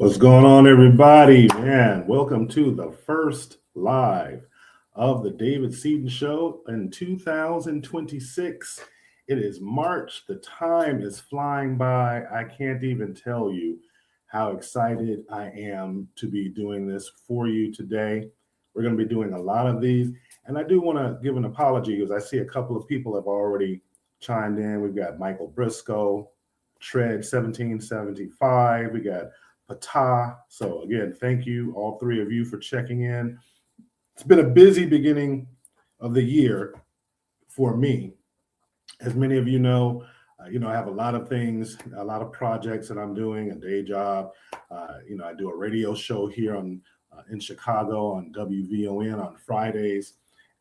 What's going on, everybody? Man, welcome to the first live of the David Seaton Show in 2026. It is March. The time is flying by. I can't even tell you how excited I am to be doing this for you today. We're going to be doing a lot of these. And I do want to give an apology because I see a couple of people have already chimed in. We've got Michael Briscoe, Tread 1775. We got Patah. So again, thank you, all three of you, for checking in. It's been a busy beginning of the year for me. As many of you know, I have a lot of things, a lot of projects that I'm doing, a day job. I do a radio show here in Chicago on WVON on Fridays.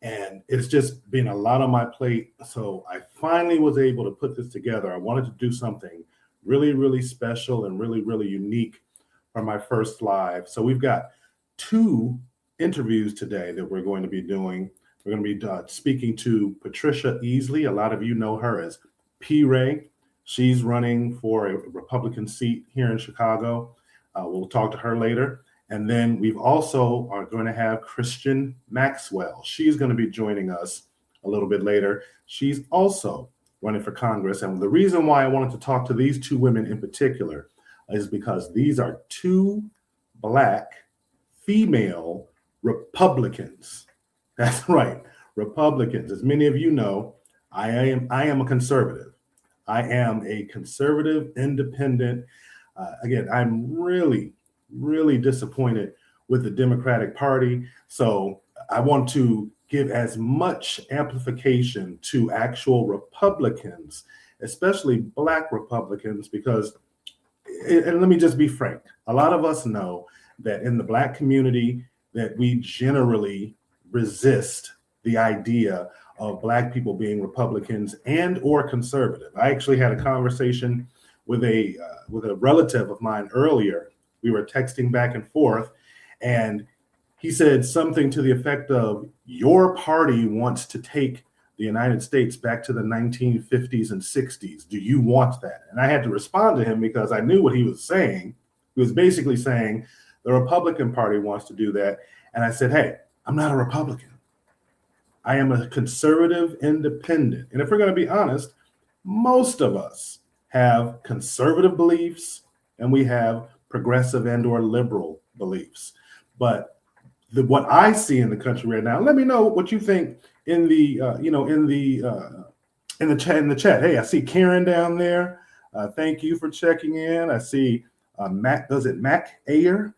And it's just been a lot on my plate. So I finally was able to put this together. I wanted to do something really, really special and really, really unique for my first live. So we've got two interviews today that we're going to be doing. We're going to be speaking to Patricia Easley. A lot of you know her as P. Ray. She's running for a Republican seat here in Chicago. We'll talk to her later. And then we've also are going to have Christian Maxwell. She's going to be joining us a little bit later. She's also running for Congress. And the reason why I wanted to talk to these two women in particular is because these are two Black female Republicans. That's right, Republicans. As many of you know, I am a conservative. I am a conservative, independent. Again, I'm really disappointed with the Democratic Party. So I want to give as much amplification to actual Republicans, especially Black Republicans, because, and let me just be frank, a lot of us know that in the Black community that we generally resist the idea of Black people being Republicans and or conservative. I actually had a conversation with a relative of mine earlier. We were texting back and forth, and he said something to the effect of, your party wants to take the United States back to the 1950s and 60s. Do you want that? And I had to respond to him because I knew what he was saying. He was basically saying the Republican Party wants to do that. And I said, hey, I'm not a Republican. I am a conservative independent. And if we're going to be honest, most of us have conservative beliefs and we have progressive and or liberal beliefs. But what I see in the country right now, let me know what you think in the chat. Hey, I see Karen down there. Thank you for checking in. I see Mac Ayer.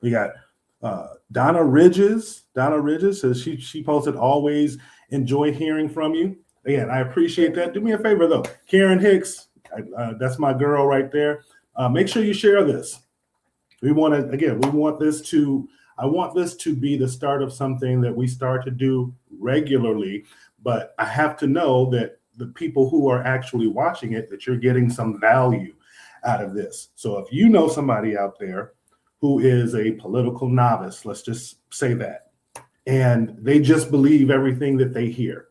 We got Donna Ridges. Donna Ridges says she posted, always enjoy hearing from you. Again, I appreciate that. Do me a favor though, Karen Hicks, that's my girl right there. Make sure you share this. I want this to be the start of something that we start to do regularly, but I have to know that the people who are actually watching it, that you're getting some value out of this. So if you know somebody out there who is a political novice, let's just say that, and they just believe everything that they hear.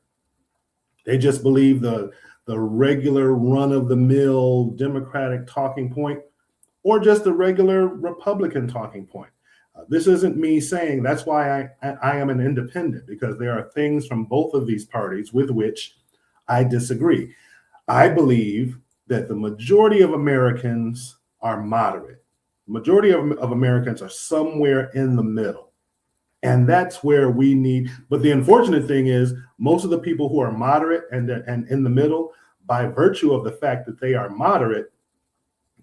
They just believe the regular run-of-the-mill Democratic talking point, or just the regular Republican talking point. This isn't me saying that's why I am an independent, because there are things from both of these parties with which I disagree. I believe that the majority of Americans are moderate. The majority of Americans are somewhere in the middle. And that's where we need, but the unfortunate thing is most of the people who are moderate and in the middle, by virtue of the fact that they are moderate,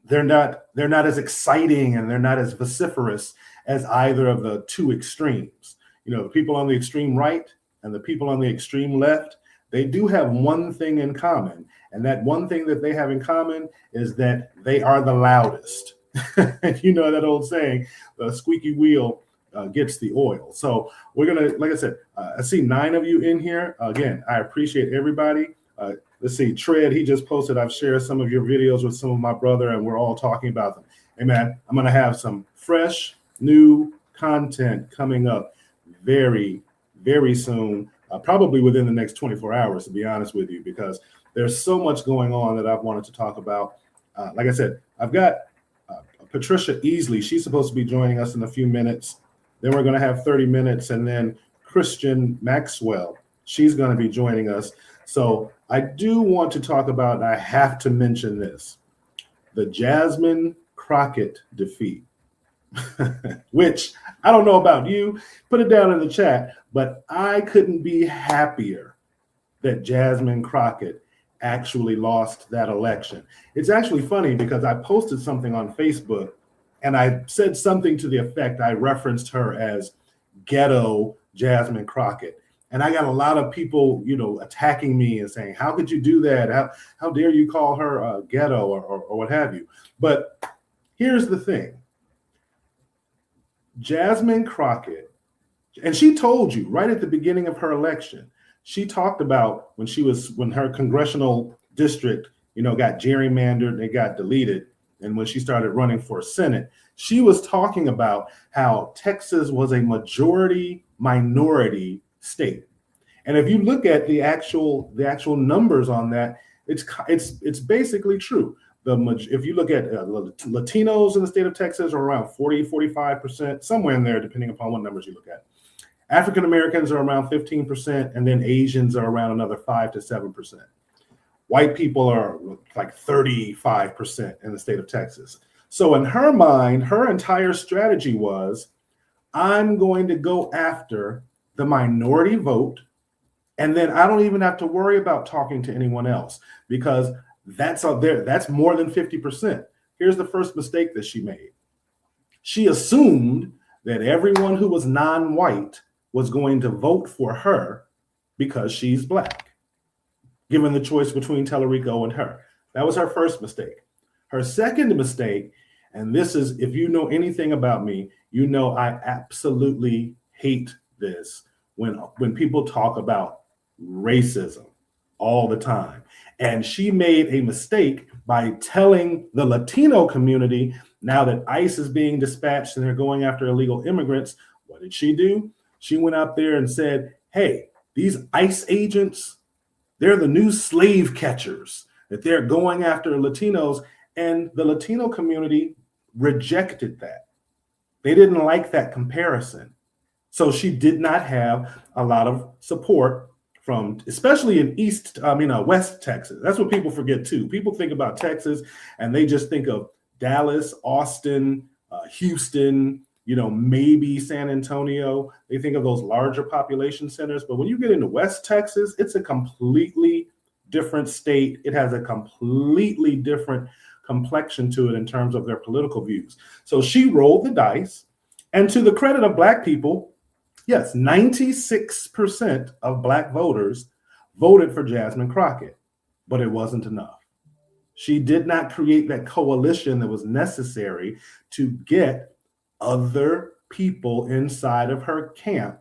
they're not as exciting and they're not as vociferous as either of the two extremes. The people on the extreme right and the people on the extreme left, they do have one thing in common. And that one thing that they have in common is that they are the loudest. And you know that old saying, the squeaky wheel gets the oil. So we're gonna, like I said, I see 9 of you in here. Again, I appreciate everybody. Let's see, Tread, he just posted, I've shared some of your videos with some of my brother and we're all talking about them. Hey man, I'm gonna have some fresh new content coming up very, very soon, probably within the next 24 hours, to be honest with you, because there's so much going on that I've wanted to talk about. Like I said, I've got Patricia Easley. She's supposed to be joining us in a few minutes. Then we're going to have 30 minutes, and then Christian Maxwell. She's going to be joining us. So I do want to talk about, and I have to mention this, the Jasmine Crockett defeat, which I don't know about you. Put it down in the chat, but I couldn't be happier that Jasmine Crockett actually lost that election. It's actually funny because I posted something on Facebook and I said something to the effect, I referenced her as ghetto Jasmine Crockett. And I got a lot of people, attacking me and saying, how could you do that? How dare you call her ghetto or what have you? But here's the thing. Jasmine Crockett, and she told you right at the beginning of her election, she talked about when her congressional district, got gerrymandered, it got deleted. And when she started running for Senate, she was talking about how Texas was a majority minority state. And if you look at the actual numbers on that, it's basically true. If you look at Latinos in the state of Texas are around 40-45%, somewhere in there, depending upon what numbers you look at. African Americans are around 15%, and then Asians are around another 5 to 7%. White people are like 35% in the state of Texas. So in her mind, her entire strategy was, I'm going to go after the minority vote, and then I don't even have to worry about talking to anyone else because that's out there. That's more than 50%. Here's the first mistake that she made. She assumed that everyone who was non-white was going to vote for her because she's Black, given the choice between Tellerico and her. That was her first mistake. Her second mistake, and this is, if you know anything about me, I absolutely hate this when people talk about racism all the time. And she made a mistake by telling the Latino community, now that ICE is being dispatched and they're going after illegal immigrants, what did she do? She went out there and said, hey, these ICE agents, they're the new slave catchers, that they're going after Latinos. And the Latino community rejected that. They didn't like that comparison. So she did not have a lot of support from, especially in West Texas. That's what people forget too. People think about Texas and they just think of Dallas, Austin, Houston, maybe San Antonio. They think of those larger population centers. But when you get into West Texas, it's a completely different state. It has a completely different complexion to it in terms of their political views. So she rolled the dice. And to the credit of Black people, yes, 96% of Black voters voted for Jasmine Crockett, but it wasn't enough. She did not create that coalition that was necessary to get other people inside of her camp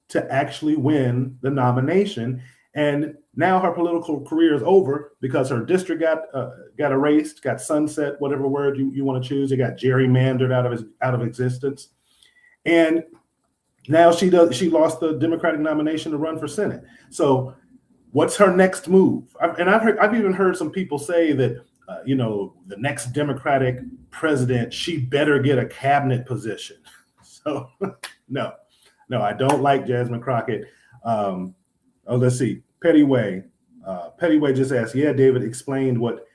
to actually win the nomination. And now her political career is over because her district got erased, got sunset, whatever word you want to choose. It got gerrymandered out of existence. And now she lost the Democratic nomination to run for Senate. So what's her next move? I've even heard some people say that the next Democratic president, she better get a cabinet position. So no, I don't like Jasmine Crockett. Let's see. Pettyway just asked, yeah, David explained what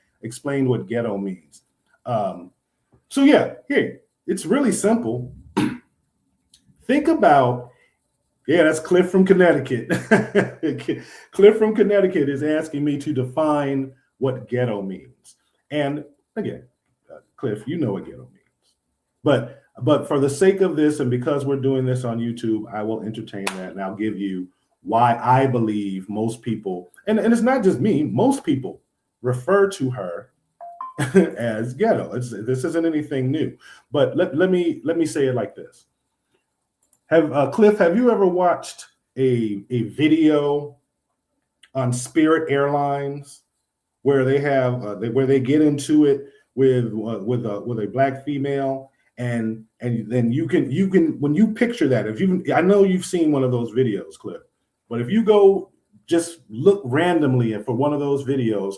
ghetto means. So yeah, here, it's really simple. Think about, that's Cliff from Connecticut. Cliff from Connecticut is asking me to define what ghetto means. And again, Cliff, you know what ghetto means. But for the sake of this, and because we're doing this on YouTube, I will entertain that and I'll give you why I believe most people, and it's not just me, most people refer to her as ghetto. This isn't anything new. But let me say it like this. Cliff, have you ever watched a video on Spirit Airlines where they have where they get into it with a Black female, and then you can when you picture that, I know you've seen one of those videos, Cliff, but if you go just look randomly for one of those videos,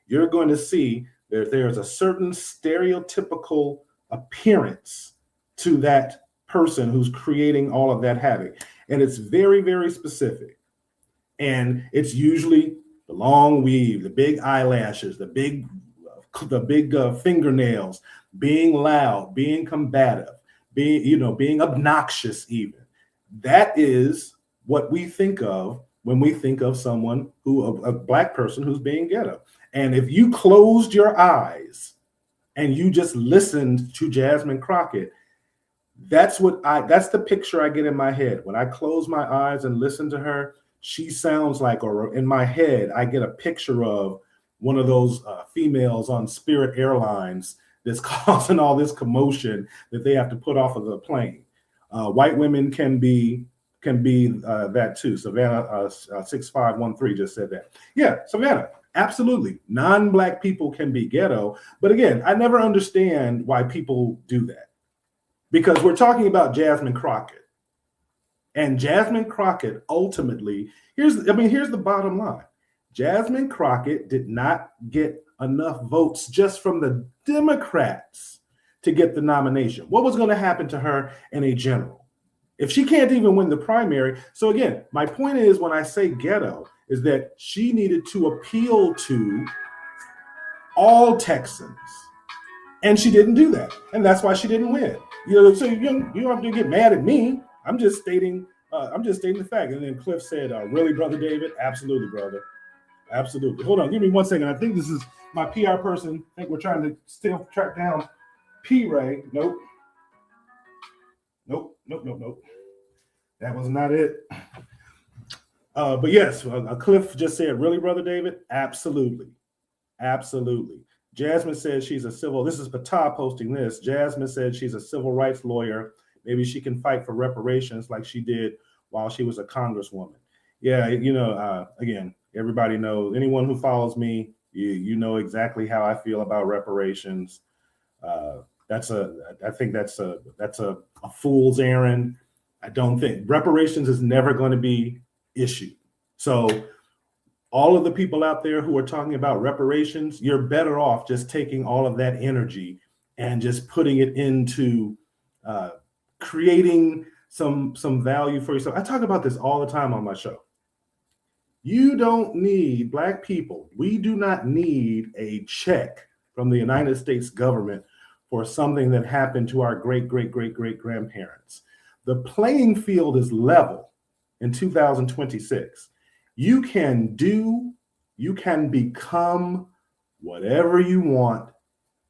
you're going to see There's a certain stereotypical appearance to that person who's creating all of that havoc. And it's very, very specific. And it's usually the long weave, the big eyelashes, the big fingernails, being loud, being combative, being obnoxious even. That is what we think of when we think of someone a Black person who's being ghetto. And if you closed your eyes and you just listened to Jasmine Crockett, that's the picture I get in my head. When I close my eyes and listen to her, she sounds like, or in my head, I get a picture of one of those females on Spirit Airlines that's causing all this commotion that they have to put off of the plane. White women can be that too. Savannah 6513 just said that. Yeah, Savannah, absolutely. Non-Black people can be ghetto. But again, I never understand why people do that. Because we're talking about Jasmine Crockett. And Jasmine Crockett ultimately, here's the bottom line. Jasmine Crockett did not get enough votes just from the Democrats to get the nomination. What was going to happen to her in a general? If she can't even win the primary. So again, my point is, when I say ghetto, is that she needed to appeal to all Texans. And she didn't do that. And that's why she didn't win. So you don't have to get mad at me. I'm just stating the fact. And then Cliff said, really, Brother David? Absolutely, brother. Absolutely. Hold on, give me 1 second. I think this is my PR person. I think we're trying to still track down P-Ray. Nope. That was not it. But yes, Cliff just said, really, Brother David? Absolutely. Jasmine says she's a civil, this is Patah posting this. Jasmine said she's a civil rights lawyer. Maybe she can fight for reparations like she did while she was a congresswoman. Yeah, again, everybody knows, anyone who follows me, you know exactly how I feel about reparations. I think that's a fool's errand. I don't think reparations is never going to be issued. So all of the people out there who are talking about reparations, you're better off just taking all of that energy and just putting it into creating some value for yourself. I talk about this all the time on my show. You don't need, Black people, we do not need a check from the United States government for something that happened to our great-great-great-great-grandparents. The playing field is level in 2026. You can become whatever you want.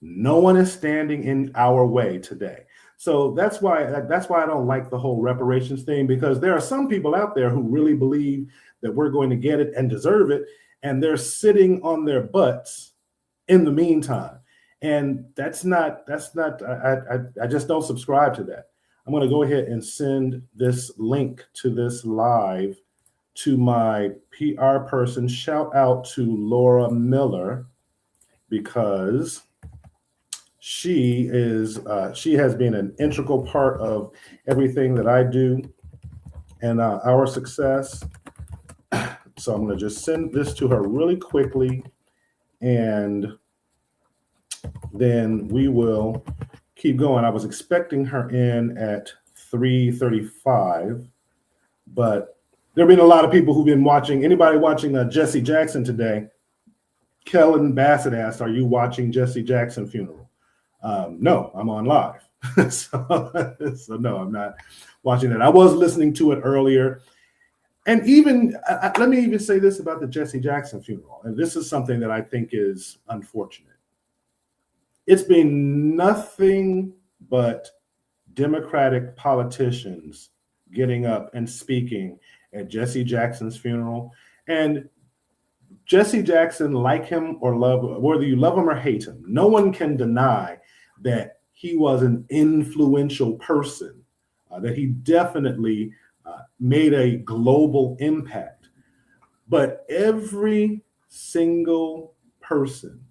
No one is standing in our way today. So that's why I don't like the whole reparations thing, because there are some people out there who really believe that we're going to get it and deserve it, and they're sitting on their butts in the meantime. And I just don't subscribe to that. I'm going to go ahead and send this link to this live to my PR person. Shout out to Laura Miller, because she has been an integral part of everything that I do and our success. So I'm going to just send this to her really quickly, and then we will keep going. I was expecting her in at 3:35, but there have been a lot of people who've been watching. Anybody watching Jesse Jackson today? Kellen Bassett asked, are you watching Jesse Jackson funeral? No, I'm on live. so no, I'm not watching that. I was listening to it earlier. And even, let me even say this about the Jesse Jackson funeral. And this is something that I think is unfortunate. It's been nothing but Democratic politicians getting up and speaking at Jesse Jackson's funeral. And Jesse Jackson, like him or love, whether you love him or hate him, no one can deny that he was an influential person, that he definitely made a global impact. But every single person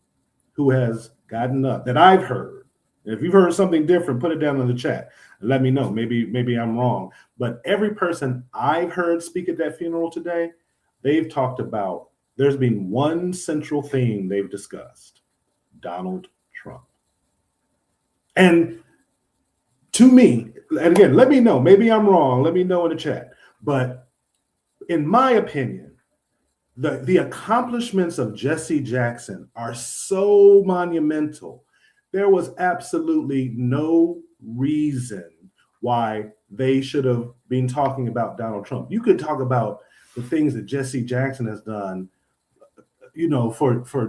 who has gotten up that I've heard, if you've heard something different, put it down in the chat and let me know. Maybe I'm wrong. But every person I've heard speak at that funeral today, they've talked about, there's been one central theme they've discussed: Donald Trump. And to me, and again, let me know, maybe I'm wrong, let me know in the chat, but in my opinion, the accomplishments of Jesse Jackson are so monumental. There was absolutely no reason why they should have been talking about Donald Trump. You could talk about the things that Jesse Jackson has done, you know,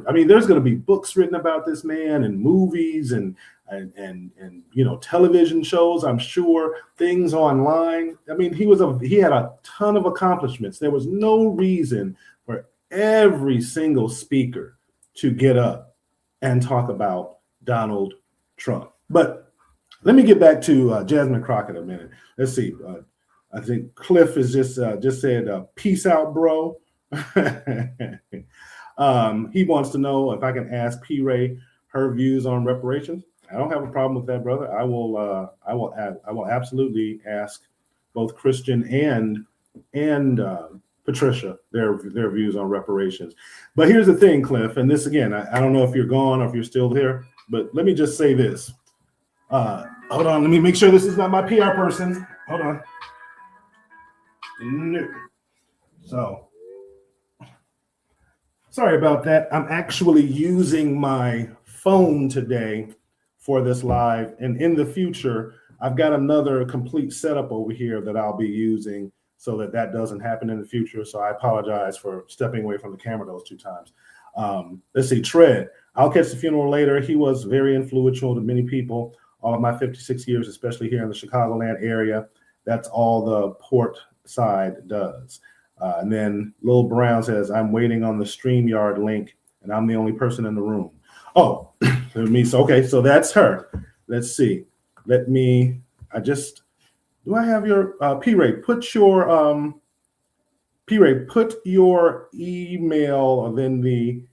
I mean, there's going to be books written about this man and movies and you know, television shows, I'm sure, things online. I mean, he had a ton of accomplishments. There was no reason for every single speaker to get up and talk about Donald Trump. But let me get back to Jasmine Crockett a minute. Let's see. I think Cliff has just said, peace out, bro. He wants to know if I can ask P. Ray her views on reparations. I don't have a problem with that, brother. I will absolutely ask both Christian and Patricia their views on reparations. But here's the thing, Cliff, and this again, I don't know if you're gone or if you're still here, but let me just say this. Hold on, let me make sure this is not my PR person. Hold on. No. So, sorry about that. I'm actually using my phone today for this live, and in the future, I've got another complete setup over here that I'll be using so that doesn't happen in the future. So I apologize for stepping away from the camera those 2 times. Let's see, Tread. I'll catch the funeral later. He was very influential to many people. All of my 56 years, especially here in the Chicagoland area, that's all the port side does. And then Lil Brown says, I'm waiting on the StreamYard link, and I'm the only person in the room. Oh, okay, so that's her. Let's see. Do I have your P-Ray? Put your email in the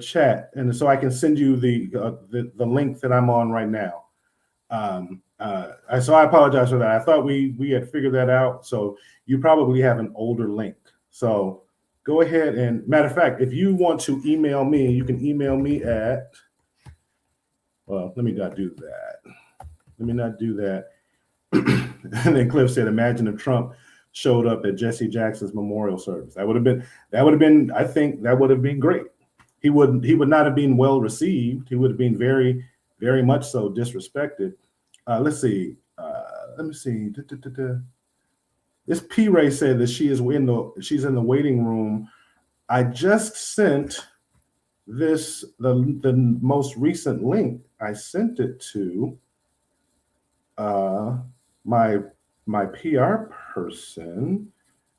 chat, and so I can send you the link that I'm on right now. So I apologize for that. I thought we had figured that out. So you probably have an older link. So go ahead and, matter of fact, if you want to email me, you can email me at, well, let me not do that. And then Cliff said, imagine if Trump showed up at Jesse Jackson's memorial service. I think that would have been great. He would not have been well received. He would have been very, very much so disrespected. Let's see. Let me see. This P. Ray said that she's in the waiting room. I just sent the most recent link. I sent it to my PR person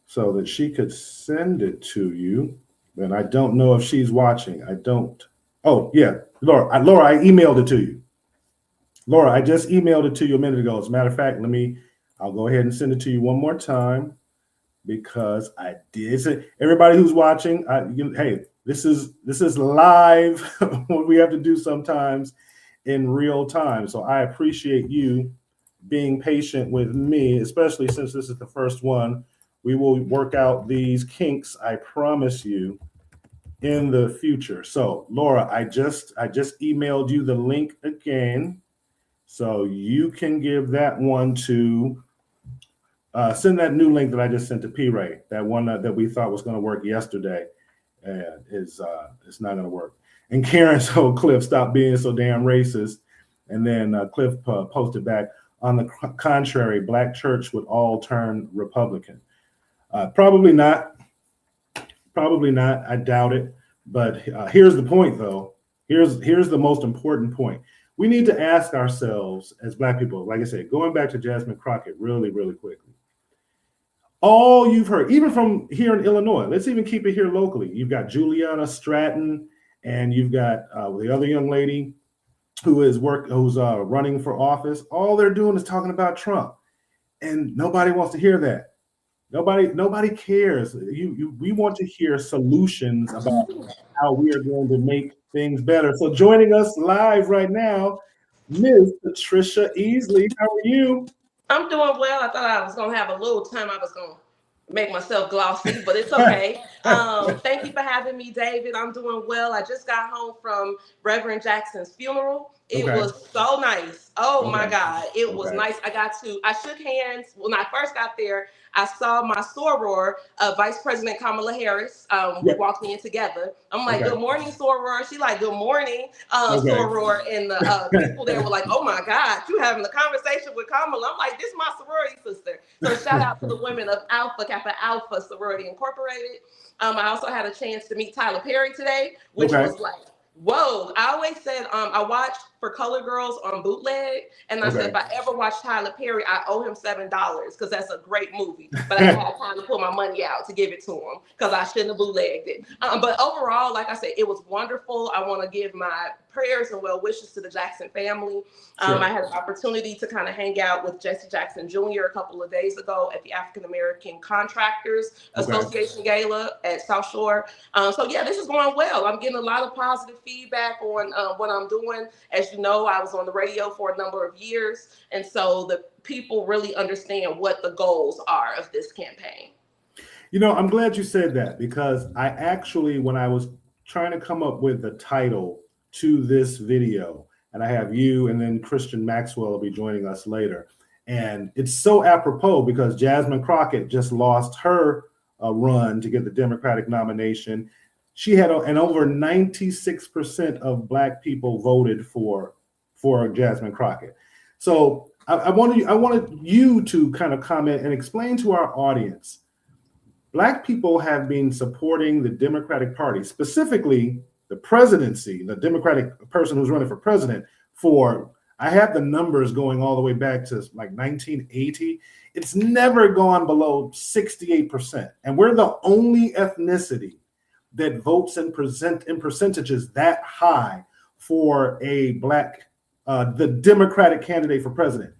so that she could send it to you. And I don't know if she's watching. I don't. Oh yeah, Laura, I emailed it to you. Laura, I just emailed it to you a minute ago. As a matter of fact, I'll go ahead and send it to you one more time because I did say, everybody who's watching, hey, this is live, what we have to do sometimes in real time. So I appreciate you being patient with me, especially since this is the first one. We will work out these kinks, I promise you, in the future. So Laura, I just emailed you the link again. So you can give that one to, send that new link that I just sent to P. Ray, that one that we thought was going to work yesterday, and it's not going to work. And Karen told Cliff, stop being so damn racist. And then Cliff posted back, on the contrary, Black church would all turn Republican. Probably not. I doubt it. But here's the point, though. Here's the most important point. We need to ask ourselves as Black people, like I said, going back to Jasmine Crockett really, really quickly. All you've heard, even from here in Illinois, let's even keep it here locally. You've got Juliana Stratton, and you've got the other young lady who's running for office. All they're doing is talking about Trump, and nobody wants to hear that. Nobody cares. We want to hear solutions about how we are going to make things better. So joining us live right now, Ms. Patricia Easley. How are you? I'm doing well. I thought I was going to have a little time. I was going to make myself glossy, but it's okay. Thank you for having me, David. I'm doing well. I just got home from Reverend Jackson's funeral. It was so nice. Oh my God. It was nice. I shook hands. When I first got there, I saw my soror, Vice President Kamala Harris. We walked in together. I'm like, good morning, soror. She like, good morning, soror. And the people there were like, oh my God, you having a conversation with Kamala. I'm like, this is my sorority sister. So shout out to the women of Alpha Kappa Alpha Sorority Incorporated. I also had a chance to meet Tyler Perry today, which was like, whoa. I always said I watched For Color Girls on bootleg, and I said if I ever watch Tyler Perry, I owe him $7 because that's a great movie. But I didn't have time to pull my money out to give it to him because I shouldn't have bootlegged it. But overall, like I said, it was wonderful. I want to give my prayers and well wishes to the Jackson family. I had an opportunity to kind of hang out with Jesse Jackson Jr. a couple of days ago at the African American Contractors Association Gala at South Shore. So yeah, this is going well. I'm getting a lot of positive feedback on what I'm doing. As you know, I was on the radio for a number of years, and so the people really understand what the goals are of this campaign. You know, I'm glad you said that because I actually, when I was trying to come up with the title to this video, and I have you and then Christian Maxwell will be joining us later. And it's so apropos because Jasmine Crockett just lost her run to get the Democratic nomination. She had and over 96% of Black people voted for Jasmine Crockett. So I wanted you to kind of comment and explain to our audience. Black people have been supporting the Democratic Party, specifically the presidency, the Democratic person who's running for president for, I have the numbers going all the way back to like 1980. It's never gone below 68%. And we're the only ethnicity that votes in percentages that high for a Black, the Democratic candidate for president.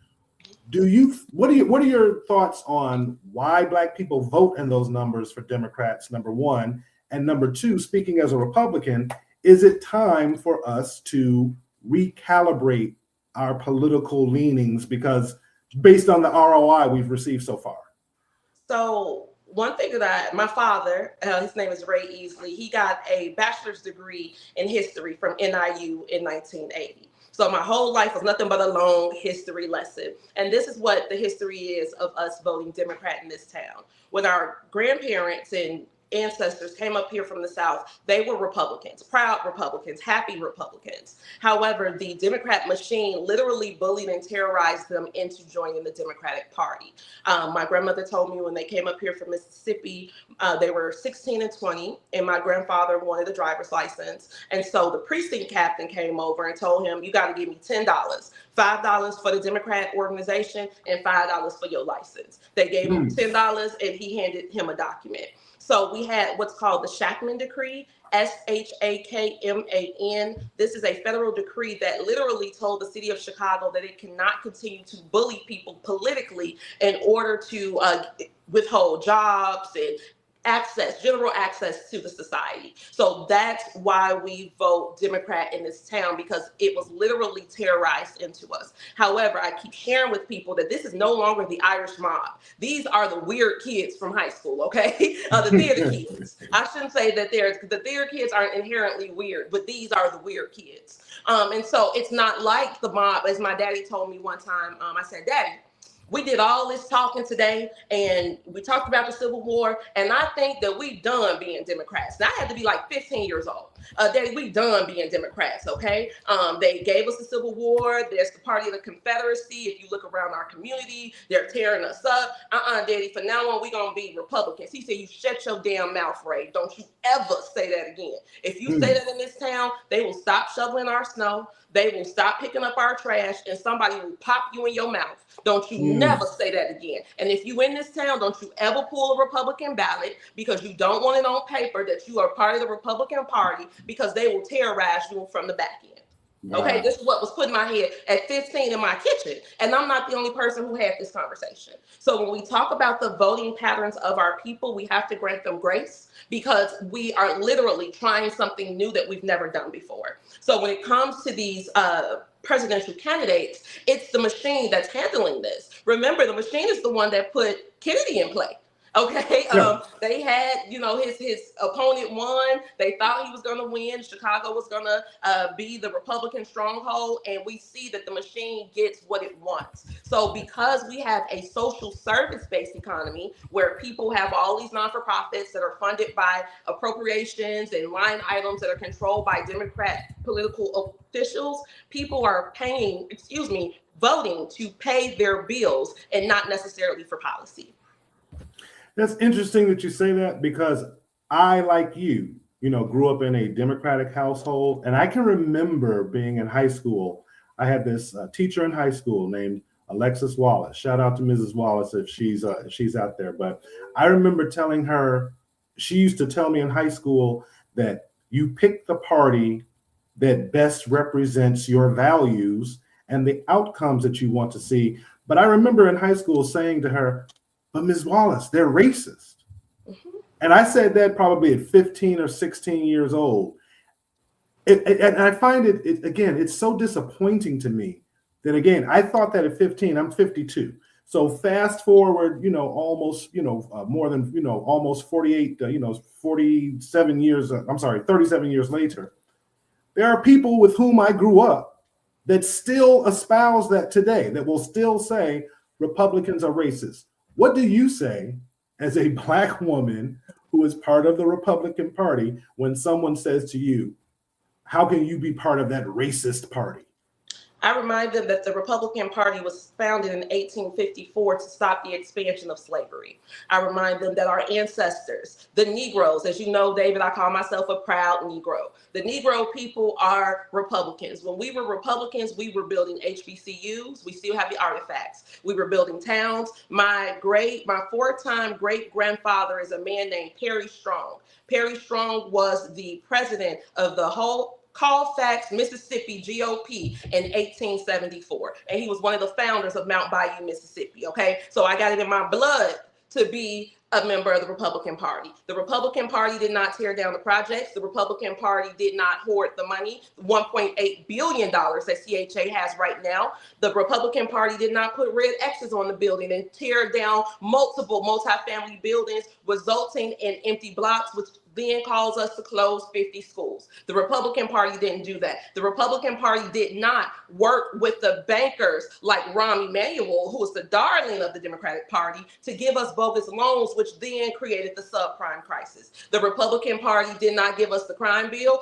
What are your thoughts on why Black people vote in those numbers for Democrats, number one? And number two, speaking as a Republican, is it time for us to recalibrate our political leanings because based on the ROI we've received so far? So one thing that my father, his name is Ray Easley, he got a bachelor's degree in history from NIU in 1980. So my whole life was nothing but a long history lesson. And this is what the history is of us voting Democrat in this town. When our grandparents and ancestors came up here from the South, they were Republicans, proud Republicans, happy Republicans. However, the Democrat machine literally bullied and terrorized them into joining the Democratic Party. My grandmother told me when they came up here from Mississippi, they were 16 and 20, and my grandfather wanted a driver's license. And so the precinct captain came over and told him, you got to give me $10, $5 for the Democrat organization and $5 for your license. They gave him $10 and he handed him a document. So we had what's called the Shackman Decree, SHAKMAN. This is a federal decree that literally told the city of Chicago that it cannot continue to bully people politically in order to withhold jobs and general access to the society. So that's why we vote Democrat in this town, because it was literally terrorized into us. However, I keep sharing with people that this is no longer the Irish mob. These are the weird kids from high school, okay? The theater kids. I shouldn't say that the theater kids aren't inherently weird, but these are the weird kids. And so it's not like the mob, as my daddy told me one time. I said, Daddy, we did all this talking today and we talked about the Civil War, and I think that we done being Democrats. Now I had to be like 15 years old. We done being Democrats, okay? They gave us the Civil War. There's the Party of the Confederacy. If you look around our community, they're tearing us up. Daddy, from now on, we gonna be Republicans. He said, you shut your damn mouth, Ray. Don't you ever say that again. If you say that in this town, they will stop shoveling our snow. They will stop picking up our trash, and somebody will pop you in your mouth. Don't you never say that again. And if you in this town, don't you ever pull a Republican ballot because you don't want it on paper that you are part of the Republican Party, because they will terrorize you from the back end. Wow. Okay, this is what was put in my head at 15 in my kitchen. And I'm not the only person who had this conversation. So when we talk about the voting patterns of our people, we have to grant them grace, because we are literally trying something new that we've never done before. So when it comes to these presidential candidates, it's the machine that's handling this. Remember, the machine is the one that put Kennedy in play. Okay, Yeah. they had, his opponent won. They thought he was going to win. Chicago was going to be the Republican stronghold, and we see that the machine gets what it wants. So because we have a social service-based economy where people have all these non-for-profits that are funded by appropriations and line items that are controlled by Democrat political officials, people are voting to pay their bills and not necessarily for policy. That's interesting that you say that, because I, like you, grew up in a Democratic household. And I can remember being in high school. I had this teacher in high school named Alexis Wallace. Shout out to Mrs. Wallace if she's out there. But I remember telling her, she used to tell me in high school that you pick the party that best represents your values and the outcomes that you want to see. But I remember in high school saying to her, but Ms. Wallace, they're racist. Mm-hmm. And I said that probably at 15 or 16 years old. And I find it, again, it's so disappointing to me that, again, I thought that at 15, I'm 52. So fast forward, almost, more than, almost 48, 47 years, 37 years later, there are people with whom I grew up that still espouse that today, that will still say Republicans are racist. What do you say as a Black woman who is part of the Republican Party when someone says to you, how can you be part of that racist party? I remind them that the Republican Party was founded in 1854 to stop the expansion of slavery. I remind them that our ancestors, the Negroes, as you know, David, I call myself a proud Negro. The Negro people are Republicans. When we were Republicans, we were building HBCUs. We still have the artifacts. We were building towns. My four-time great-grandfather is a man named Perry Strong. Perry Strong was the president of the whole Colfax, Mississippi GOP in 1874. And he was one of the founders of Mount Bayou, Mississippi. Okay, so I got it in my blood to be a member of the Republican Party. The Republican Party did not tear down the projects. The Republican Party did not hoard the money, $1.8 billion that CHA has right now. The Republican Party did not put red X's on the building and tear down multiple multifamily buildings, resulting in empty blocks, which then calls us to close 50 schools. The Republican Party didn't do that. The Republican Party did not work with the bankers like Rahm Emanuel, who was the darling of the Democratic Party, to give us bogus loans, which then created the subprime crisis. The Republican Party did not give us the crime bill.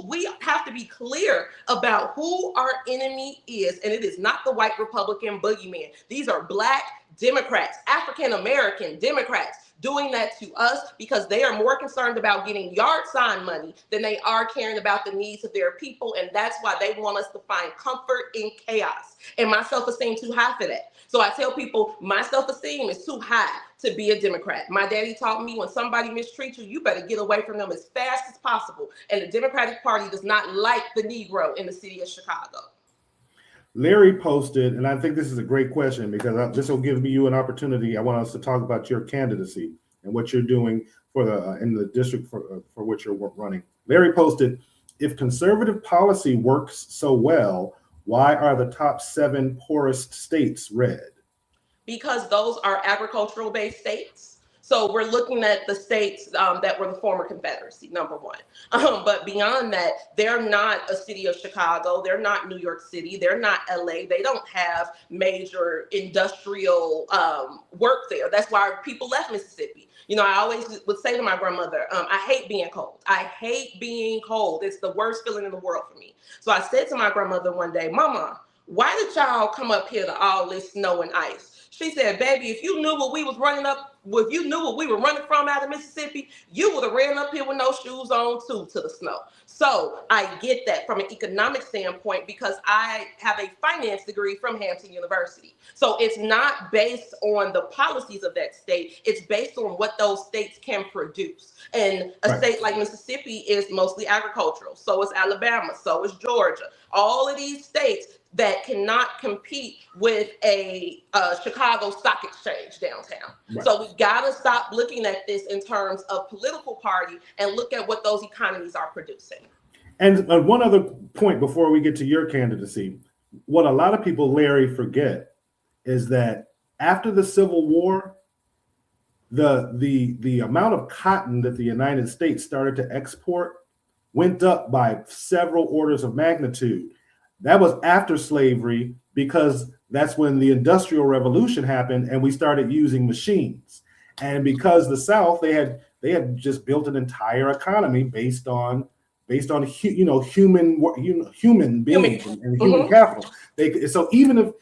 We have to be clear about who our enemy is, and it is not the white Republican boogeyman. These are Black Democrats, African-American Democrats, doing that to us because they are more concerned about getting yard sign money than they are caring about the needs of their people. And that's why they want us to find comfort in chaos. And my self-esteem too high for that. So I tell people my self-esteem is too high to be a Democrat. My daddy taught me when somebody mistreats you, you better get away from them as fast as possible. And the Democratic Party does not like the Negro in the city of Chicago. Larry posted, and I think this is a great question because this will give you an opportunity. I want us to talk about your candidacy and what you're doing for in the district for which you're running. Larry posted, if conservative policy works so well, why are the top 7 poorest states red? Because those are agricultural-based states. So we're looking at the states that were the former Confederacy, number one. But beyond that, they're not a city of Chicago. They're not New York City. They're not LA. They don't have major industrial work there. That's why people left Mississippi. I always would say to my grandmother, I hate being cold. I hate being cold. It's the worst feeling in the world for me. So I said to my grandmother one day, Mama, why did y'all come up here to all this snow and ice? She said, baby, if you knew what we were running from out of Mississippi, you would have ran up here with no shoes on too to the snow. So I get that from an economic standpoint because I have a finance degree from Hampton University. So it's not based on the policies of that state. It's based on what those states can produce. And a state like Mississippi is mostly agricultural. So is Alabama. So is Georgia. All of these states that cannot compete with a Chicago Stock Exchange downtown. Right. So we've got to stop looking at this in terms of political party and look at what those economies are producing. And one other point before we get to your candidacy, what a lot of people, Larry, forget is that after the Civil War, the amount of cotton that the United States started to export went up by several orders of magnitude. That was after slavery, because that's when the Industrial Revolution happened and we started using machines. And because the South, they had just built an entire economy based on human beings and human capital. So even if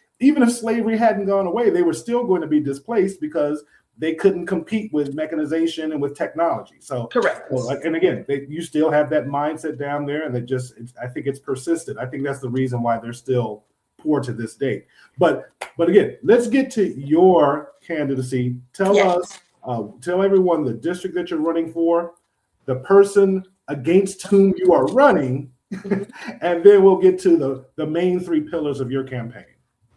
slavery hadn't gone away, they were still going to be displaced because they couldn't compete with mechanization and with technology. So correct. And again, you still have that mindset down there, and I think it's persistent. I think that's the reason why they're still poor to this day. But again, let's get to your candidacy. Tell everyone the district that you're running for, the person against whom you are running, and then we'll get to the main three pillars of your campaign.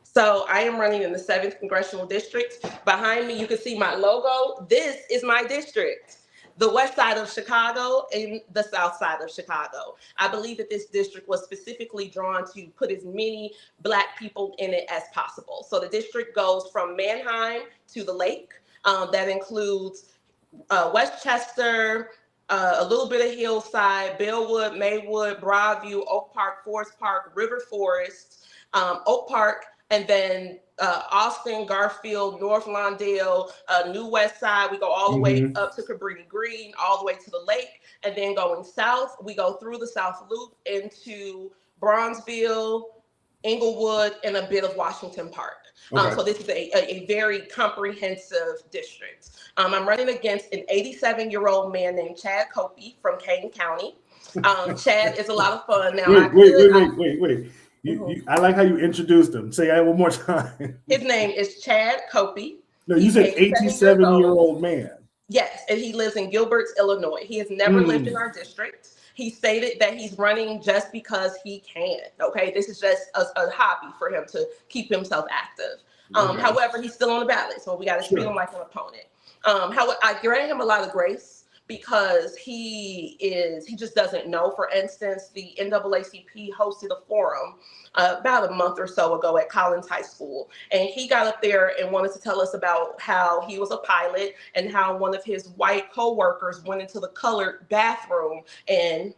So I am running in the 7th Congressional District. Behind me, you can see my logo. This is my district, the west side of Chicago and the south side of Chicago. I believe that this district was specifically drawn to put as many Black people in it as possible. So the district goes from Manheim to the lake. That includes Westchester, a little bit of Hillside, Bellwood, Maywood, Broadview, Oak Park, Forest Park, River Forest, Oak Park, and then Austin, Garfield, North Lawndale, New West Side. We go all the way up to Cabrini Green, all the way to the lake. And then going south, we go through the South Loop into Bronzeville, Inglewood, and a bit of Washington Park. So this is a very comprehensive district. I'm running against an 87-year-old man named Chad Copey from Kane County. Chad is a lot of fun. Now, wait. I like how you introduced him. Say that one more time. His name is Chad Copey. No, you said 87-year-old man. Yes, and he lives in Gilbert's, Illinois. He has never lived in our district. He stated that he's running just because he can. Okay, this is just a hobby for him to keep himself active. However, he's still on the ballot, so we got to treat him like an opponent. I grant him a lot of grace because he just doesn't know. For instance, the NAACP hosted a forum about a month or so ago at Collins High School, and he got up there and wanted to tell us about how he was a pilot and how one of his white co-workers went into the colored bathroom and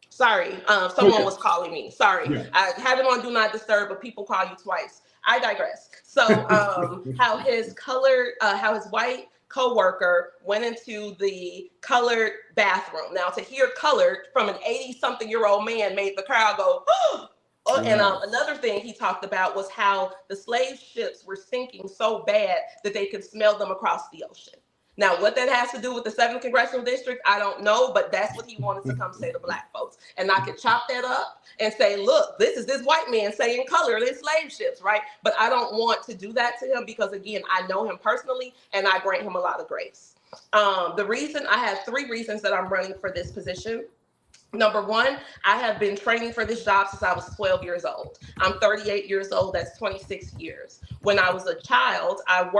someone was calling me. Sorry. Yeah. I have him on Do Not Disturb, but people call you twice. I digress. So how his white co-worker went into the colored bathroom. Now, to hear colored from an 80-something-year-old man made the crowd go, oh! And another thing he talked about was how the slave ships were sinking so bad that they could smell them across the ocean. Now, what that has to do with the 7th Congressional District, I don't know, but that's what he wanted to come say to Black folks. And I could chop that up and say, look, this is this white man saying color in slave ships, right? But I don't want to do that to him because, again, I know him personally and I grant him a lot of grace. I have 3 reasons that I'm running for this position. Number one, I have been training for this job since I was 12 years old. I'm 38 years old. That's 26 years. When I was a child, I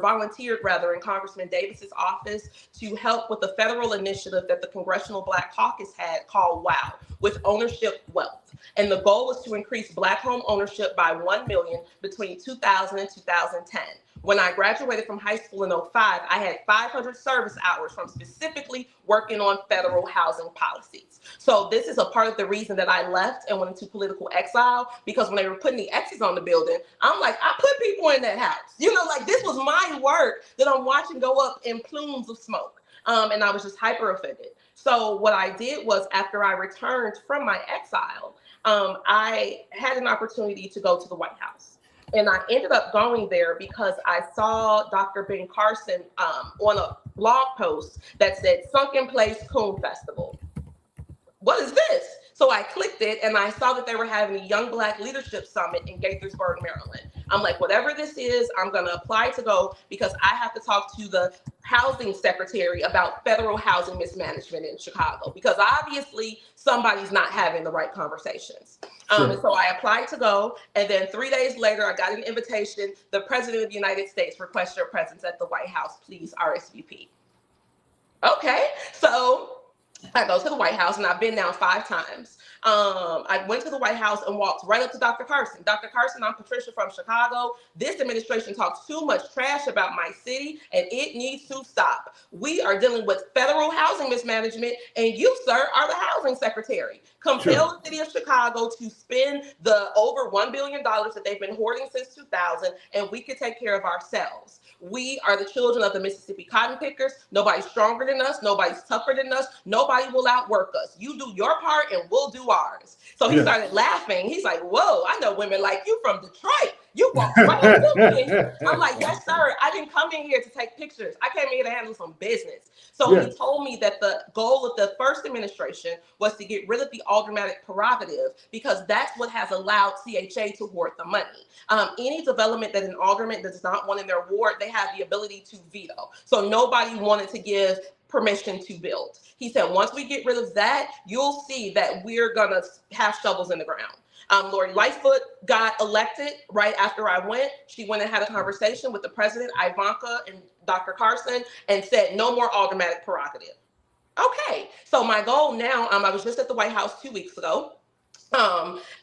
volunteered in Congressman Davis's office to help with the federal initiative that the Congressional Black Caucus had called WOW, with ownership wealth. And the goal was to increase Black home ownership by 1 million between 2000 and 2010. When I graduated from high school in 2005, I had 500 service hours from specifically working on federal housing policies. So this is a part of the reason that I left and went into political exile, because when they were putting the X's on the building, I'm like, I put people in that house. This was my work that I'm watching go up in plumes of smoke. And I was just hyper offended. So what I did was, after I returned from my exile, I had an opportunity to go to the White House. And I ended up going there because I saw Dr. Ben Carson on a blog post that said Sunken Place Coon Festival. What is this? So I clicked it and I saw that they were having a Young Black Leadership Summit in Gaithersburg, Maryland. I'm like, whatever this is, I'm going to apply to go because I have to talk to the housing secretary about federal housing mismanagement in Chicago, because obviously somebody's not having the right conversations. Sure. And so I applied to go, and then 3 days later, I got an invitation. The President of the United States requests your presence at the White House. Please RSVP. Okay, so I go to the White House, and I've been down 5 times. I went to the White House and walked right up to Dr. Carson. Dr. Carson, I'm Patricia from Chicago. This administration talks too much trash about my city, and it needs to stop. We are dealing with federal housing mismanagement, and you, sir, are the housing secretary. Compel the city of Chicago to spend the over $1 billion that they've been hoarding since 2000, and we can take care of ourselves. We are the children of the Mississippi cotton pickers. Nobody's stronger than us. Nobody's tougher than us. Nobody will outwork us. You do your part and we'll do ours. So he started laughing. He's like, whoa, I know women like you from Detroit. You walk right up to me. I'm like, yes, sir. I didn't come in here to take pictures. I came in here to handle some business. So he told me that the goal of the first administration was to get rid of the aldermanic prerogative, because that's what has allowed CHA to hoard the money. Any development that an alderman does not want in their ward, they have the ability to veto. So nobody wanted to give permission to build. He said, once we get rid of that, you'll see that we're gonna have shovels in the ground. Lori Lightfoot got elected right after I went. She went and had a conversation with the president, Ivanka, and Dr. Carson, and said, no more aldermanic prerogative. Okay, so my goal now, I was just at the White House 2 weeks ago.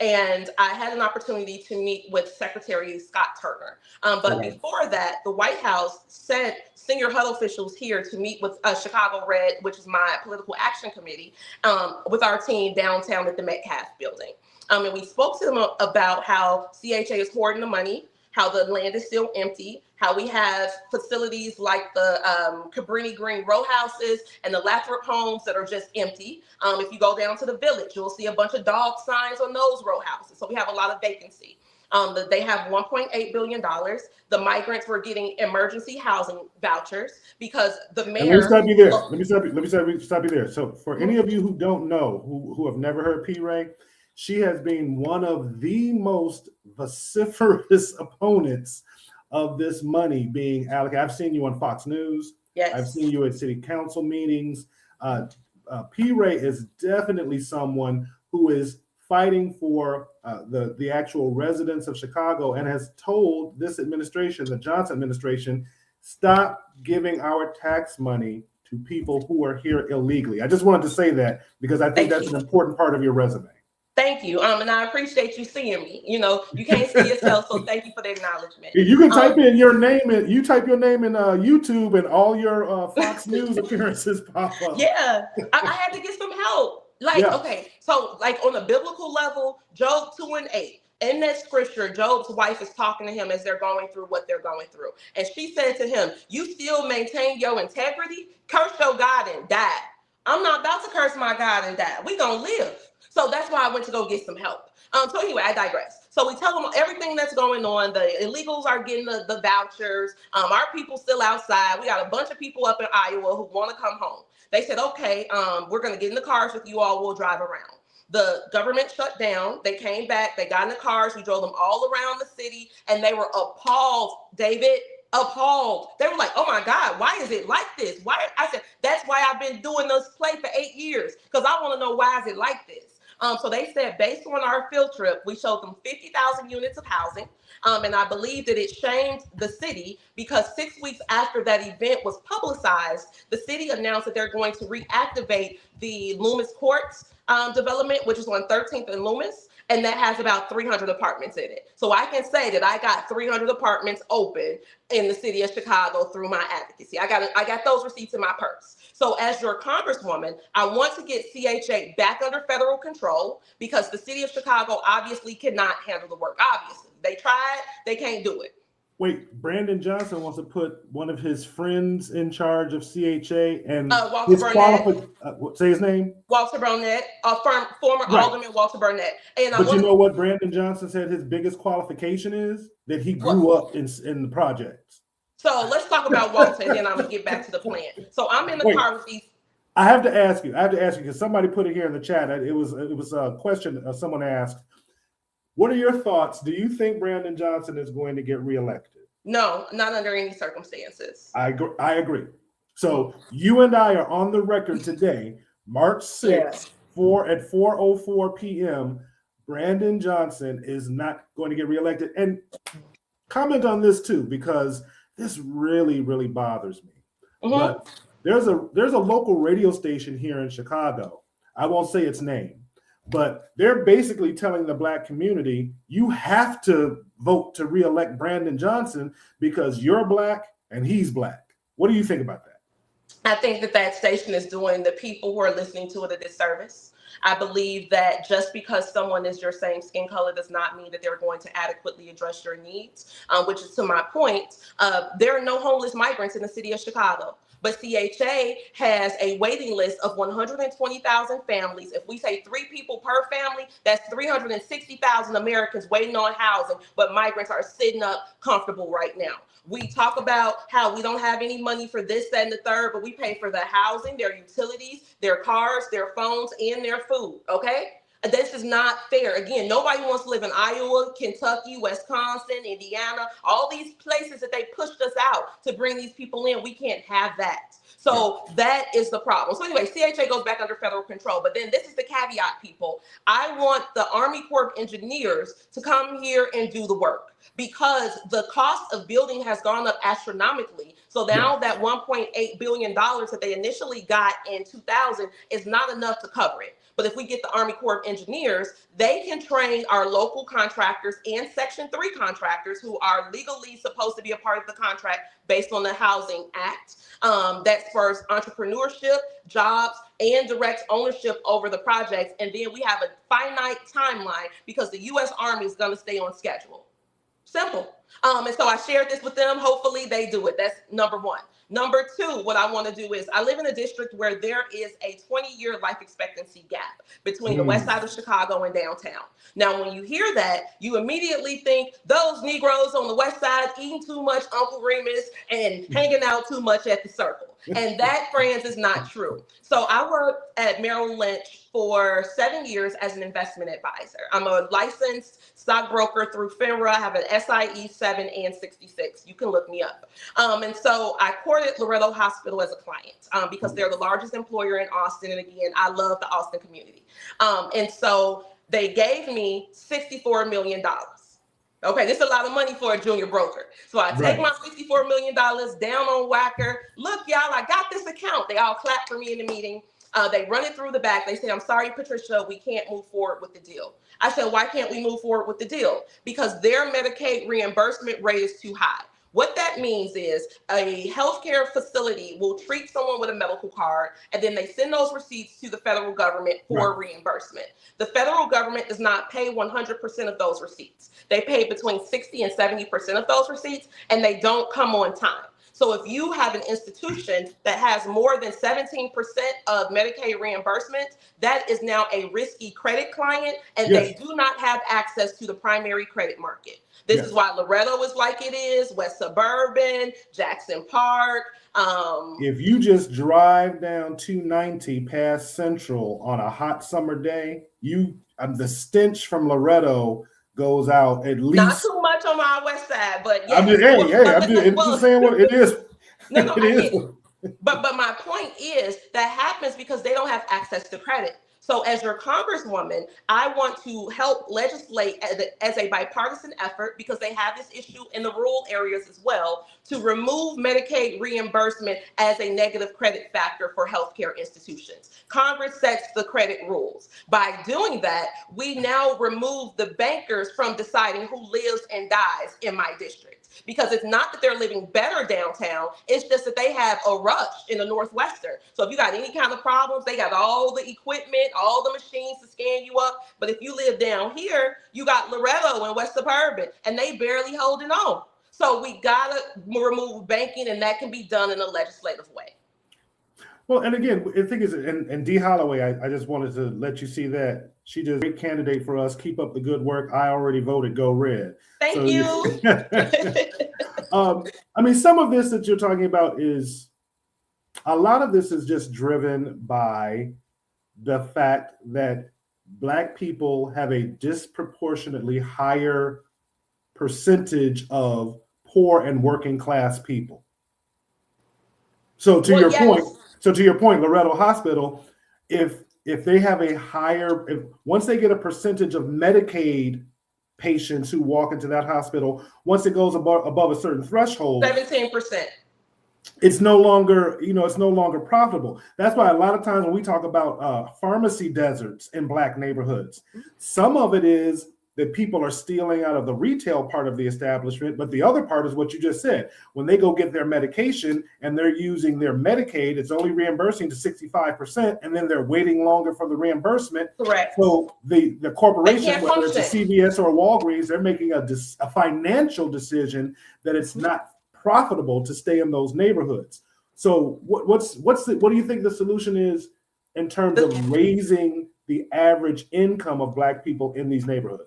And I had an opportunity to meet with Secretary Scott Turner. But before that, the White House sent senior HUD officials here to meet with Chicago Red, which is my political action committee, with our team downtown at the Metcalf building. And we spoke to them about how CHA is hoarding the money, how the land is still empty, how we have facilities like the Cabrini Green row houses and the Lathrop homes that are just empty. If you go down to the Village, you'll see a bunch of dog signs on those row houses. So we have a lot of vacancy. They have $1.8 billion. The migrants were getting emergency housing vouchers because the mayor. Let me stop you there. So for any of you who don't know, who have never heard P. Ray, she has been one of the most vociferous opponents of this money being allocated. I've seen you on Fox News. Yes. I've seen you at city council meetings. P. Ray is definitely someone who is fighting for the actual residents of Chicago, and has told this administration, the Johnson administration, stop giving our tax money to people who are here illegally. I just wanted to say that because I think that's an important part of your resume. Thank you. And I appreciate you seeing me. You know, you can't see yourself, so thank you for the acknowledgement. You can type in your name, you type your name in YouTube, and all your Fox News appearances pop up. Yeah, I had to get some help. Okay, so like on a biblical level, Job 2:8. In that scripture, Job's wife is talking to him as they're going through what they're going through. And she said to him, you still maintain your integrity? Curse your God and die. I'm not about to curse my God and die. We gonna live. So that's why I went to go get some help. So anyway, I digress. So we tell them everything that's going on. The illegals are getting the vouchers. Our people still outside. We got a bunch of people up in Iowa who want to come home. They said, okay, we're going to get in the cars with you all. We'll drive around. The government shut down. They came back. They got in the cars. We drove them all around the city, and they were appalled, David. Appalled. They were like, oh my God, why is it like this? Why? I said, that's why I've been doing this play for 8 years, because I want to know why is it like this. So they said, based on our field trip, we showed them 50,000 units of housing. And I believe that it shamed the city because 6 weeks after that event was publicized, the city announced that they're going to reactivate the Loomis Courts development, which is on 13th and Loomis. And that has about 300 apartments in it. So I can say that I got 300 apartments open in the city of Chicago through my advocacy. I got those receipts in my purse. So as your congresswoman, I want to get CHA back under federal control because the city of Chicago obviously cannot handle the work. Obviously, they tried, they can't do it. Wait, Brandon Johnson wants to put one of his friends in charge of CHA and Walter Burnett. Say his name. Walter Burnett, former Alderman Walter Burnett. But you know what Brandon Johnson said his biggest qualification is? That he grew up in the projects. So let's talk about Walter, and then I'm gonna get back to the plan. So I'm in the car with these. I have to ask you because somebody put it here in the chat. It was a question someone asked. What are your thoughts? Do you think Brandon Johnson is going to get reelected? No, not under any circumstances. I agree. So you and I are on the record today, March 6th, at 4:04 p.m. Brandon Johnson is not going to get reelected. And comment on this too, because this really, really bothers me. Mm-hmm. But There's a local radio station here in Chicago. I won't say its name, but they're basically telling the Black community, you have to vote to reelect Brandon Johnson because you're Black and he's Black. What do you think about that? I think that station is doing the people who are listening to it a disservice. I believe that just because someone is your same skin color does not mean that they're going to adequately address your needs, which is to my point. There are no homeless migrants in the city of Chicago. But CHA has a waiting list of 120,000 families. If we say 3 people per family, that's 360,000 Americans waiting on housing, but migrants are sitting up comfortable right now. We talk about how we don't have any money for this, that, and the third, but we pay for the housing, their utilities, their cars, their phones, and their food, okay? This is not fair. Again, nobody wants to live in Iowa, Kentucky, Wisconsin, Indiana, all these places that they pushed us out to bring these people in. We can't have that. So that is the problem. So anyway, CHA goes back under federal control. But then this is the caveat, people. I want the Army Corps of Engineers to come here and do the work because the cost of building has gone up astronomically. So now that $1.8 billion that they initially got in 2000 is not enough to cover it. But if we get the Army Corps of Engineers, they can train our local contractors and Section 3 contractors who are legally supposed to be a part of the contract based on the Housing Act. That spurs entrepreneurship, jobs, and direct ownership over the projects. And then we have a finite timeline because the U.S. Army is going to stay on schedule. Simple. And so I shared this with them. Hopefully they do it. That's number one. Number two, what I want to do is I live in a district where there is a 20-year life expectancy gap between the west side of Chicago and downtown. Now, when you hear that, you immediately think those Negroes on the west side eating too much Uncle Remus and hanging out too much at the circle. And that, friends, is not true. So I worked at Merrill Lynch for 7 years as an investment advisor. I'm a licensed stockbroker through FINRA. I have an SIE 7 and 66. You can look me up. And so I courted Loretto Hospital as a client because they're the largest employer in Austin. And again, I love the Austin community. And so they gave me $64 million. Okay, this is a lot of money for a junior broker. So I take my $64 million down on Wacker. Look, y'all, I got this account. They all clap for me in the meeting. They run it through the back. They say, I'm sorry, Patricia, we can't move forward with the deal. I said, why can't we move forward with the deal? Because their Medicaid reimbursement rate is too high. What that means is a healthcare facility will treat someone with a medical card, and then they send those receipts to the federal government for reimbursement. The federal government does not pay 100% of those receipts. They pay between 60 and 70% of those receipts, and they don't come on time. So if you have an institution that has more than 17% of Medicaid reimbursement, that is now a risky credit client, and they do not have access to the primary credit market. This is why Loretto is like it is, West Suburban, Jackson Park. If you just drive down 290 past Central on a hot summer day, the stench from Loretto goes out at least. Not too much on my west side, but yeah. I'm just saying what it is. No, it is. But my point is that happens because they don't have access to credit. So as your congresswoman, I want to help legislate as a bipartisan effort, because they have this issue in the rural areas as well, to remove Medicaid reimbursement as a negative credit factor for healthcare institutions. Congress sets the credit rules. By doing that, we now remove the bankers from deciding who lives and dies in my district. Because it's not that they're living better downtown, it's just that they have a rush in the Northwestern. So if you got any kind of problems, they got all the equipment, all the machines to scan you up. But if you live down here, you got Loretto and West Suburban, and they barely holding on. So we gotta remove banking, and that can be done in a legislative way. Well, and again, the thing is, and Dee Holloway, I just wanted to let you see that. She just a great candidate for us. Keep up the good work. I already voted Go Red. Thank you. I mean, some of this that you're talking about is, a lot of this is just driven by the fact that Black people have a disproportionately higher percentage of poor and working class people. So to your point, Loretto Hospital, if they have a higher, once they get a percentage of Medicaid patients who walk into that hospital, once it goes above a certain threshold, 17%. it's no longer, it's no longer profitable. That's why a lot of times when we talk about pharmacy deserts in Black neighborhoods, some of it is that people are stealing out of the retail part of the establishment, but the other part is what you just said. When they go get their medication and they're using their Medicaid, it's only reimbursing to 65%, and then they're waiting longer for the reimbursement. Correct. So the corporation, whether it's a function. CVS or a Walgreens, they're making a financial decision that it's not profitable to stay in those neighborhoods. So what do you think the solution is in terms of raising the average income of Black people in these neighborhoods?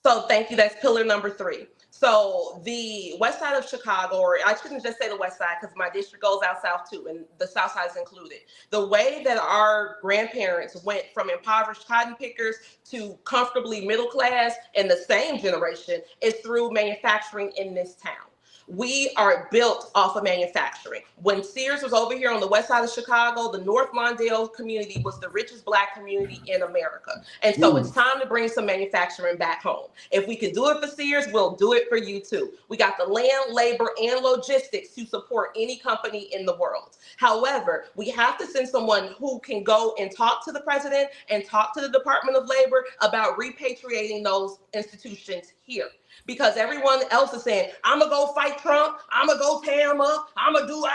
So thank you. That's pillar number 3. So the west side of Chicago, or I shouldn't just say the west side because my district goes out south too, and the south side is included. The way that our grandparents went from impoverished cotton pickers to comfortably middle class in the same generation is through manufacturing in this town. We are built off of manufacturing. When Sears was over here on the west side of Chicago, the North Mondale community was the richest Black community in America. And so it's time to bring some manufacturing back home. If we can do it for Sears, we'll do it for you too. We got the land, labor, and logistics to support any company in the world. However, we have to send someone who can go and talk to the president and talk to the Department of Labor about repatriating those institutions here. Because everyone else is saying, I'm going to go fight Trump, I'm going to go tear him up, I'm going to do,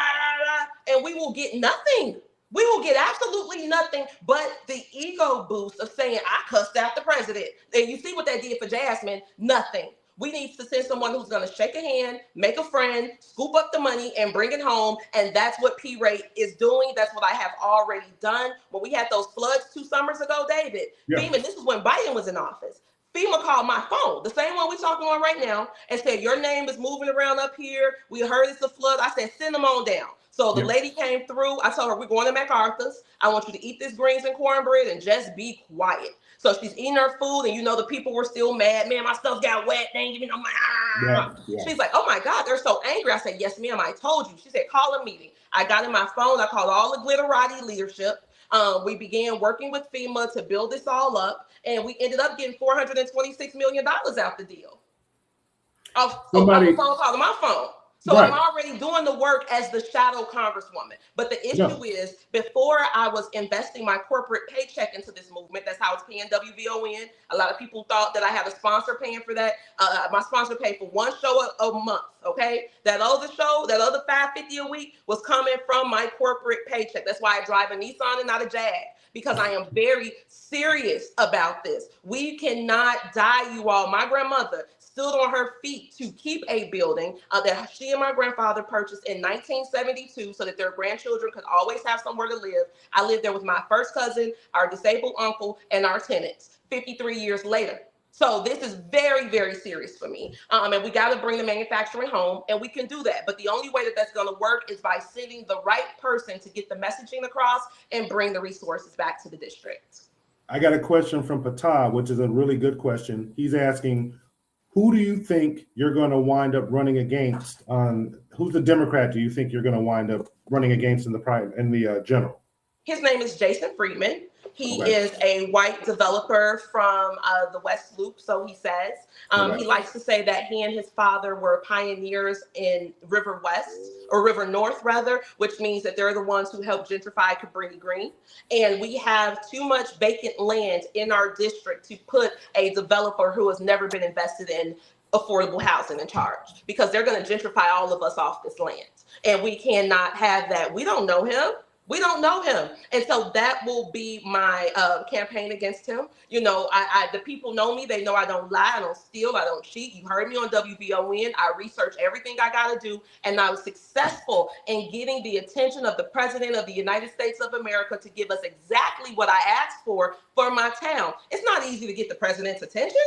and we will get nothing. We will get absolutely nothing but the ego boost of saying, I cussed out the president. And you see what that did for Jasmine? Nothing. We need to send someone who's going to shake a hand, make a friend, scoop up the money, and bring it home. And that's what P-Rate is doing. That's what I have already done. When we had those floods 2 summers ago, David, FEMA, this is when Biden was in office. FEMA called my phone, the same one we're talking on right now, and said, your name is moving around up here. We heard it's a flood. I said, send them on down. So the lady came through. I told her, we're going to MacArthur's. I want you to eat this greens and cornbread and just be quiet. So she's eating her food, and the people were still mad. Man, my stuff got wet. They ain't even know my. She's like, oh my God, they're so angry. I said, yes, ma'am, I told you. She said, call a meeting. I got in my phone. I called all the glitterati leadership. We began working with FEMA to build this all up, and we ended up getting $426 million out the deal. Off the phone call to my phone. So I'm already doing the work as the shadow congresswoman. But the issue is, before I was investing my corporate paycheck into this movement, that's how I was paying WVON. A lot of people thought that I had a sponsor paying for that. My sponsor paid for one show a month, okay? That other show, that other $550 a week was coming from my corporate paycheck. That's why I drive a Nissan and not a Jag, because I am very serious about this. We cannot die, you all. My grandmother stood on her feet to keep a building that she and my grandfather purchased in 1972 so that their grandchildren could always have somewhere to live. I lived there with my first cousin, our disabled uncle, and our tenants 53 years later. So this is very, very serious for me. And we got to bring the manufacturing home, and we can do that. But the only way that that's going to work is by sending the right person to get the messaging across and bring the resources back to the district. I got a question from Patah, which is a really good question. He's asking, who do you think you're going to wind up running against? Who's the Democrat do you think you're going to wind up running against in the general? His name is Jason Friedman. He is a white developer from the West Loop, so he says. He likes to say that he and his father were pioneers in River North, which means that they're the ones who helped gentrify Cabrini Green. And we have too much vacant land in our district to put a developer who has never been invested in affordable housing in charge, because they're going to gentrify all of us off this land. And we cannot have that. We don't know him. We don't know him. And so that will be my campaign against him. The people know me. They know I don't lie. I don't steal. I don't cheat. You heard me on WVON. I research everything I got to do. And I was successful in getting the attention of the President of the United States of America to give us exactly what I asked for my town. It's not easy to get the president's attention,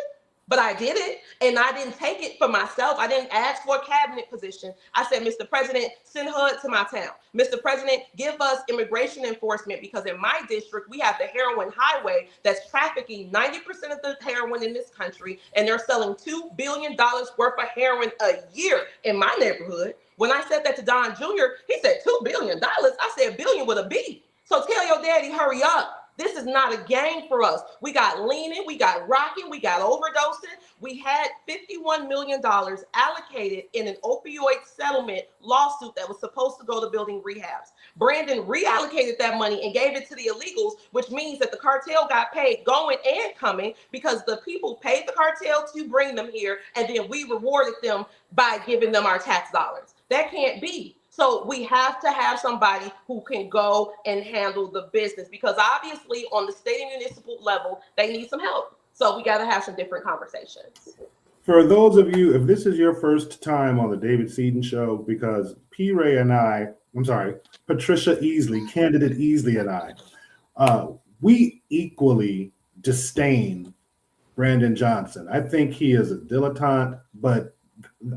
but I did it, and I didn't take it for myself. I didn't ask for a cabinet position. I said, Mr. President, send HUD to my town. Mr. President, give us immigration enforcement, because in my district, we have the heroin highway that's trafficking 90% of the heroin in this country, and they're selling $2 billion worth of heroin a year in my neighborhood. When I said that to Don Jr., he said, $2 billion? I said, billion with a B. So tell your daddy, hurry up. This is not a game for us. We got leaning, we got rocking, we got overdosing. We had $51 million allocated in an opioid settlement lawsuit that was supposed to go to building rehabs. Brandon reallocated that money and gave it to the illegals, which means that the cartel got paid going and coming because the people paid the cartel to bring them here, and then we rewarded them by giving them our tax dollars. That can't be. So we have to have somebody who can go and handle the business, because obviously on the state and municipal level, they need some help. So we got to have some different conversations. For those of you, if this is your first time on the David Seaton Show, because P-Ray and Patricia Easley, candidate Easley and I, we equally disdain Brandon Johnson. I think he is a dilettante, but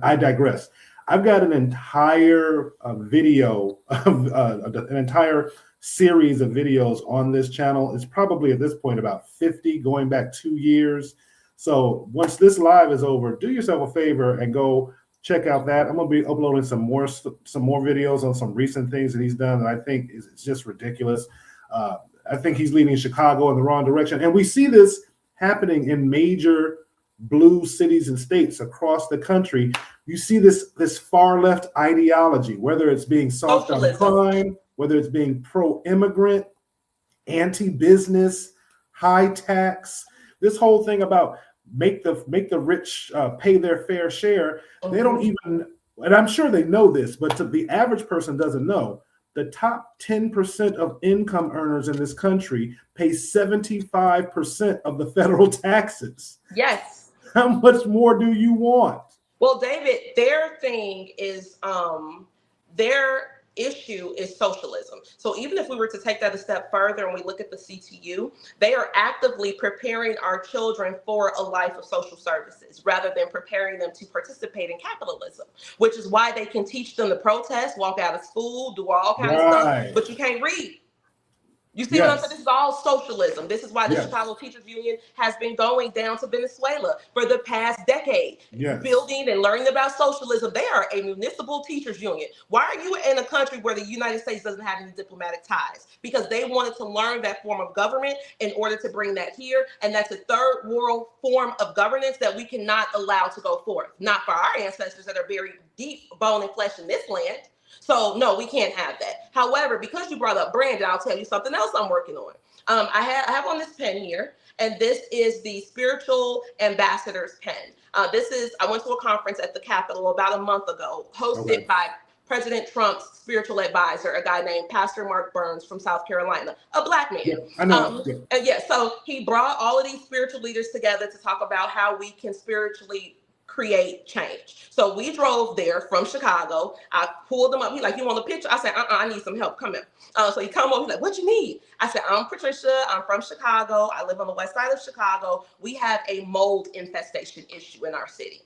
I digress. I've got an entire video of an entire series of videos on this channel. It's probably at this point about 50, going back 2 years. So once this live is over, do yourself a favor and go check out that. I'm going to be uploading some more videos on some recent things that he's done that I think is just ridiculous. I think he's leading Chicago in the wrong direction. And we see this happening in major blue cities and states across the country. You see this far left ideology, whether it's being soft on crime, whether it's being pro-immigrant, anti-business, high tax, this whole thing about make the rich pay their fair share. They don't even, and I'm sure they know this, but the average person doesn't know, the top 10% of income earners in this country pay 75% of the federal taxes. Yes. How much more do you want? Well, David, their thing is their issue is socialism. So even if we were to take that a step further and we look at the CTU, they are actively preparing our children for a life of social services rather than preparing them to participate in capitalism, which is why they can teach them to protest, walk out of school, do all kinds of stuff, but you can't read. You see what I'm saying? This is all socialism. This is why the Chicago Teachers Union has been going down to Venezuela for the past decade, building and learning about socialism. They are a municipal teachers union. Why are you in a country where the United States doesn't have any diplomatic ties? Because they wanted to learn that form of government in order to bring that here. And that's a third world form of governance that we cannot allow to go forth. Not for our ancestors that are buried deep bone and flesh in this land. So no, we can't have that. However, because you brought up Brandon, I'll tell you something else I'm working on. I have on this pen here, and this is the Spiritual Ambassador's pen. I went to a conference at the Capitol about a month ago, hosted by President Trump's spiritual advisor, a guy named Pastor Mark Burns from South Carolina, a Black man. Yeah, I know. So he brought all of these spiritual leaders together to talk about how we can spiritually create change. So we drove there from Chicago. I pulled him up. He's like, "You want a picture?" I said, I need some help. Come here. So he come over. He's like, "What you need?" I said, "I'm Patricia. I'm from Chicago. I live on the west side of Chicago. We have a mold infestation issue in our city.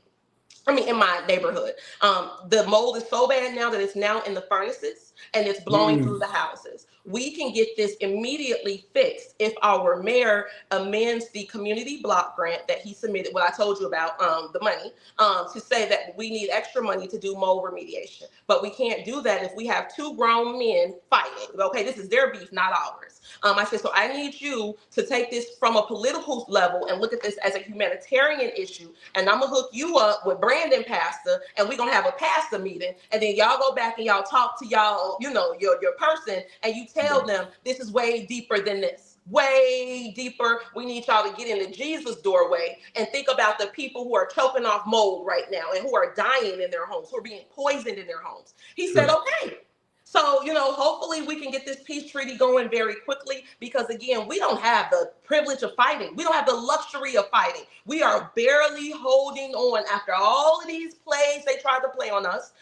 In my neighborhood. The mold is so bad now that it's now in the furnaces and it's blowing through the houses. We can get this immediately fixed if our mayor amends the community block grant that he submitted, what I told you about, the money, to say that we need extra money to do mold remediation. But we can't do that if we have two grown men fighting. Okay, this is their beef, not ours. I said, so I need you to take this from a political level and look at this as a humanitarian issue. And I'm gonna hook you up with Brandon Pastor, and we're gonna have a pastor meeting. And then y'all go back and y'all talk to y'all, your person, and you tell them this is way deeper than this. Way deeper. We need y'all to get into Jesus' doorway and think about the people who are choking off mold right now and who are dying in their homes, who are being poisoned in their homes." He said, okay. So, hopefully we can get this peace treaty going very quickly, because again, we don't have the privilege of fighting. We don't have the luxury of fighting. We are barely holding on after all of these plays they tried to play on us.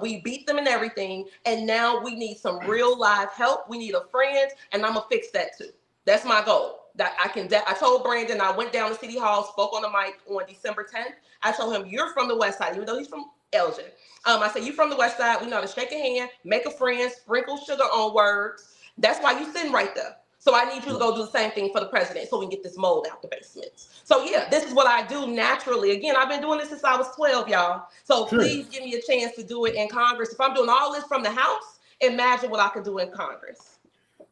We beat them and everything. And now we need some real live help. We need a friend, and I'm gonna fix that too. That's my goal. That I told Brandon, I went down to City Hall, spoke on the mic on December 10th. I told him, "You're from the West Side," even though he's from Elgin. I said, "You from the West Side. We know how to shake a hand, make a friend, sprinkle sugar on words. That's why you sitting right there. So I need you to go do the same thing for the president so we can get this mold out the basements." So yeah, this is what I do naturally. Again, I've been doing this since I was 12, y'all. So please give me a chance to do it in Congress. If I'm doing all this from the House, imagine what I could do in Congress.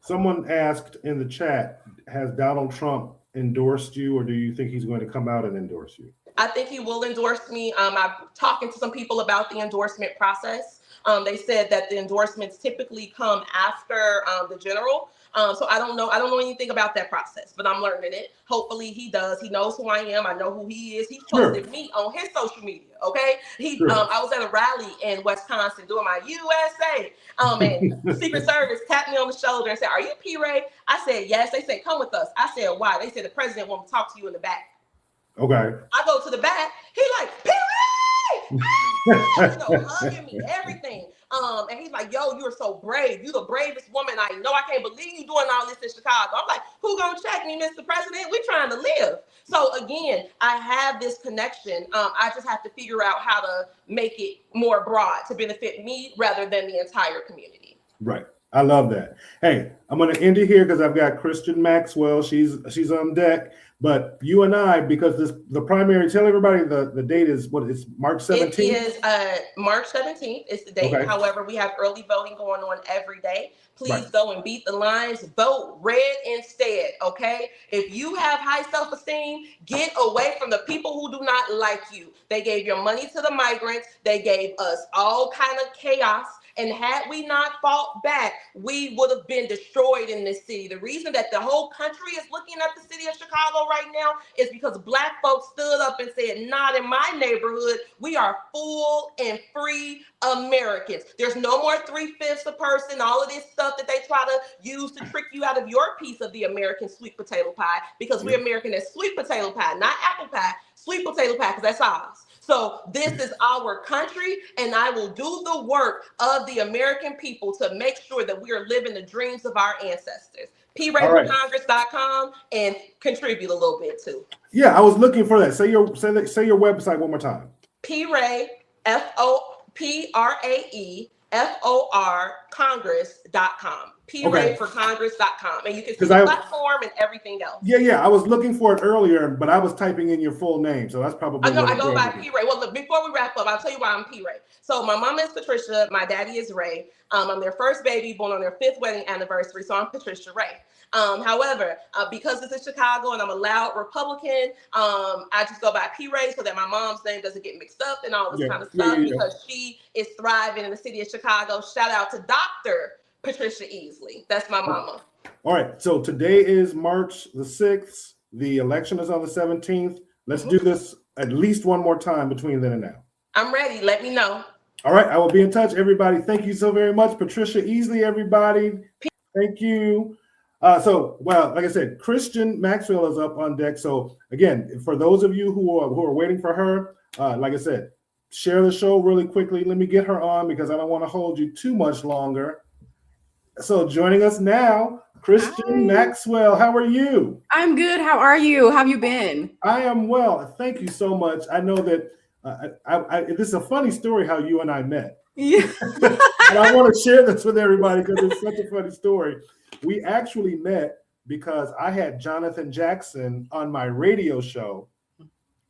Someone asked in the chat, has Donald Trump endorsed you, or do you think he's going to come out and endorse you? I think he will endorse me. I'm talking to some people about the endorsement process. They said that the endorsements typically come after the general. So I don't know anything about that process, but I'm learning it. Hopefully he does. He knows who I am. I know who he is. He posted me on his social media. Okay. I was at a rally in Wisconsin doing my USA. And Secret Service tapped me on the shoulder and said, "Are you P. Ray?" I said, "Yes." They said, "Come with us." I said, "Why?" They said, "The president wants to talk to you in the back." Okay. I go to the back. He like, "P. Ray!" Hugging me, everything. And he's like, "Yo, you're so brave. You're the bravest woman I know. I can't believe you doing all this in Chicago." I'm like, "Who gonna check me, Mr. President? We're trying to live." So again, I have this connection. I just have to figure out how to make it more broad to benefit me rather than the entire community. Right. I love that. Hey, I'm going to end it here because I've got Christian Maxwell. She's on deck. But you and I, because the primary, tell everybody the date is what? It's March 17th? It is March 17th is the date. Okay. However, we have early voting going on every day. Please go and beat the lines. Vote red instead, okay? If you have high self-esteem, get away from the people who do not like you. They gave your money to the migrants. They gave us all kind of chaos. And had we not fought back, we would have been destroyed in this city. The reason that the whole country is looking at the city of Chicago right now is because Black folks stood up and said, "Not in my neighborhood. We are full and free Americans. There's no more 3/5 a person," all of this stuff that they try to use to trick you out of your piece of the American sweet potato pie, because we're American as sweet potato pie, not apple pie, sweet potato pie, because that's ours. So this is our country, and I will do the work of the American people to make sure that we are living the dreams of our ancestors. PRayForCongress.com, and contribute a little bit too. Yeah, I was looking for that. Say your website one more time. PRAE, FORAE, Congress.com. PRayForCongress.com. And you can see the platform and everything else. Yeah. I was looking for it earlier, but I was typing in your full name. So that's probably I go by P. Ray. Well, look, before we wrap up, I'll tell you why I'm P. Ray. So my mom is Patricia. My daddy is Ray. I'm their first baby, born on their 5th wedding anniversary. So I'm Patricia Ray. However, because this is Chicago and I'm a loud Republican, I just go by P. Ray so that my mom's name doesn't get mixed up and all this kind of stuff, because she is thriving in the city of Chicago. Shout out to Dr. Patricia Easley. That's my mama. All right. So today is March the 6th. The election is on the 17th. Let's do this at least one more time between then and now. I'm ready. Let me know. All right. I will be in touch, everybody. Thank you so very much. Patricia Easley, everybody. Thank you. Like I said, Christian Maxwell is up on deck. So again, for those of you who are waiting for her, like I said, share the show really quickly. Let me get her on because I don't want to hold you too much longer. So joining us now, Christian Maxwell. How are you? I'm good. How are you? How have you been? I am well. Thank you so much. I know that this is a funny story how you and I met. Yeah. And I want to share this with everybody because it's such a funny story. We actually met because I had Jonathan Jackson on my radio show,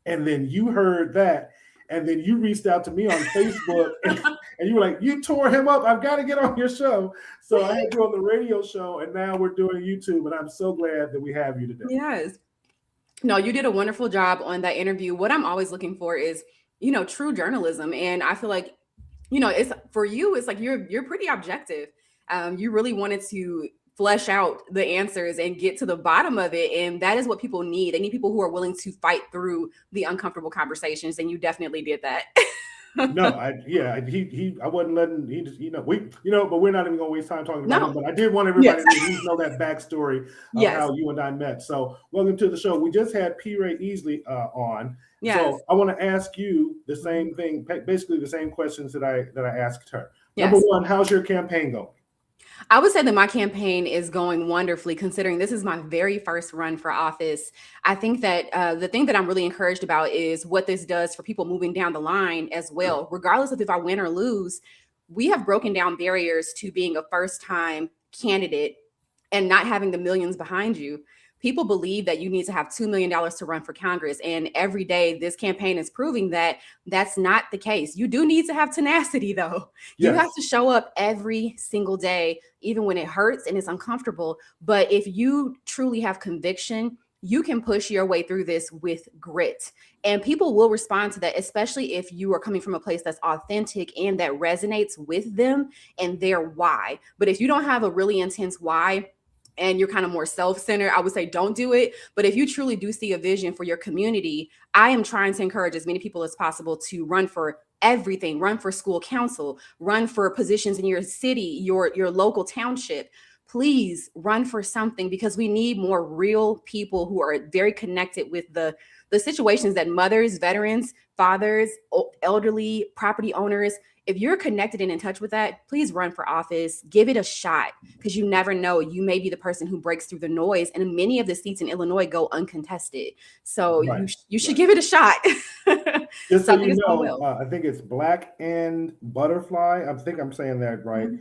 and then you heard that, and then you reached out to me on Facebook, and you were like, "You tore him up. I've got to get on your show." So I had you on the radio show, and now we're doing YouTube, and I'm so glad that we have you today. Yes. No, you did a wonderful job on that interview. What I'm always looking for is, true journalism, and I feel like, it's for you. It's like you're pretty objective. You really wanted to flesh out the answers and get to the bottom of it. And that is what people need. They need people who are willing to fight through the uncomfortable conversations. And you definitely did that. No, I wasn't letting, but we're not even going to waste time talking about him. But I did want everybody to know that backstory of how you and I met. So welcome to the show. We just had P. Ray Easley on. Yes. So I want to ask you the same thing, basically the same questions that I asked her. Yes. Number one, how's your campaign going? I would say that my campaign is going wonderfully, considering this is my very first run for office. I think that the thing that I'm really encouraged about is what this does for people moving down the line as well. Regardless of if I win or lose, we have broken down barriers to being a first-time candidate and not having the millions behind you. people believe that you need to have $2 million to run for Congress. And every day this campaign is proving that that's not the case. You do need to have tenacity, though. You Yes. have to show up every single day, even when it hurts and it's uncomfortable. But if you truly have conviction, you can push your way through this with grit, and people will respond to that, especially if you are coming from a place that's authentic and that resonates with them and their why. But if you don't have a really intense why and you're kind of more self-centered, I would say don't do it. But if you truly do see a vision for your community, I am trying to encourage as many people as possible to run for everything, run for school council, run for positions in your city, your local township. Please run for something, because we need more real people who are very connected with the situations that mothers, veterans, fathers, elderly, property owners. If you're connected and in touch with that, please run for office. Give it a shot, because you never know. You may be the person who breaks through the noise, and many of the seats in Illinois go uncontested. So you should give it a shot. Just so you know, I think it's Black and Butterfly. I think I'm saying that right. Mm-hmm.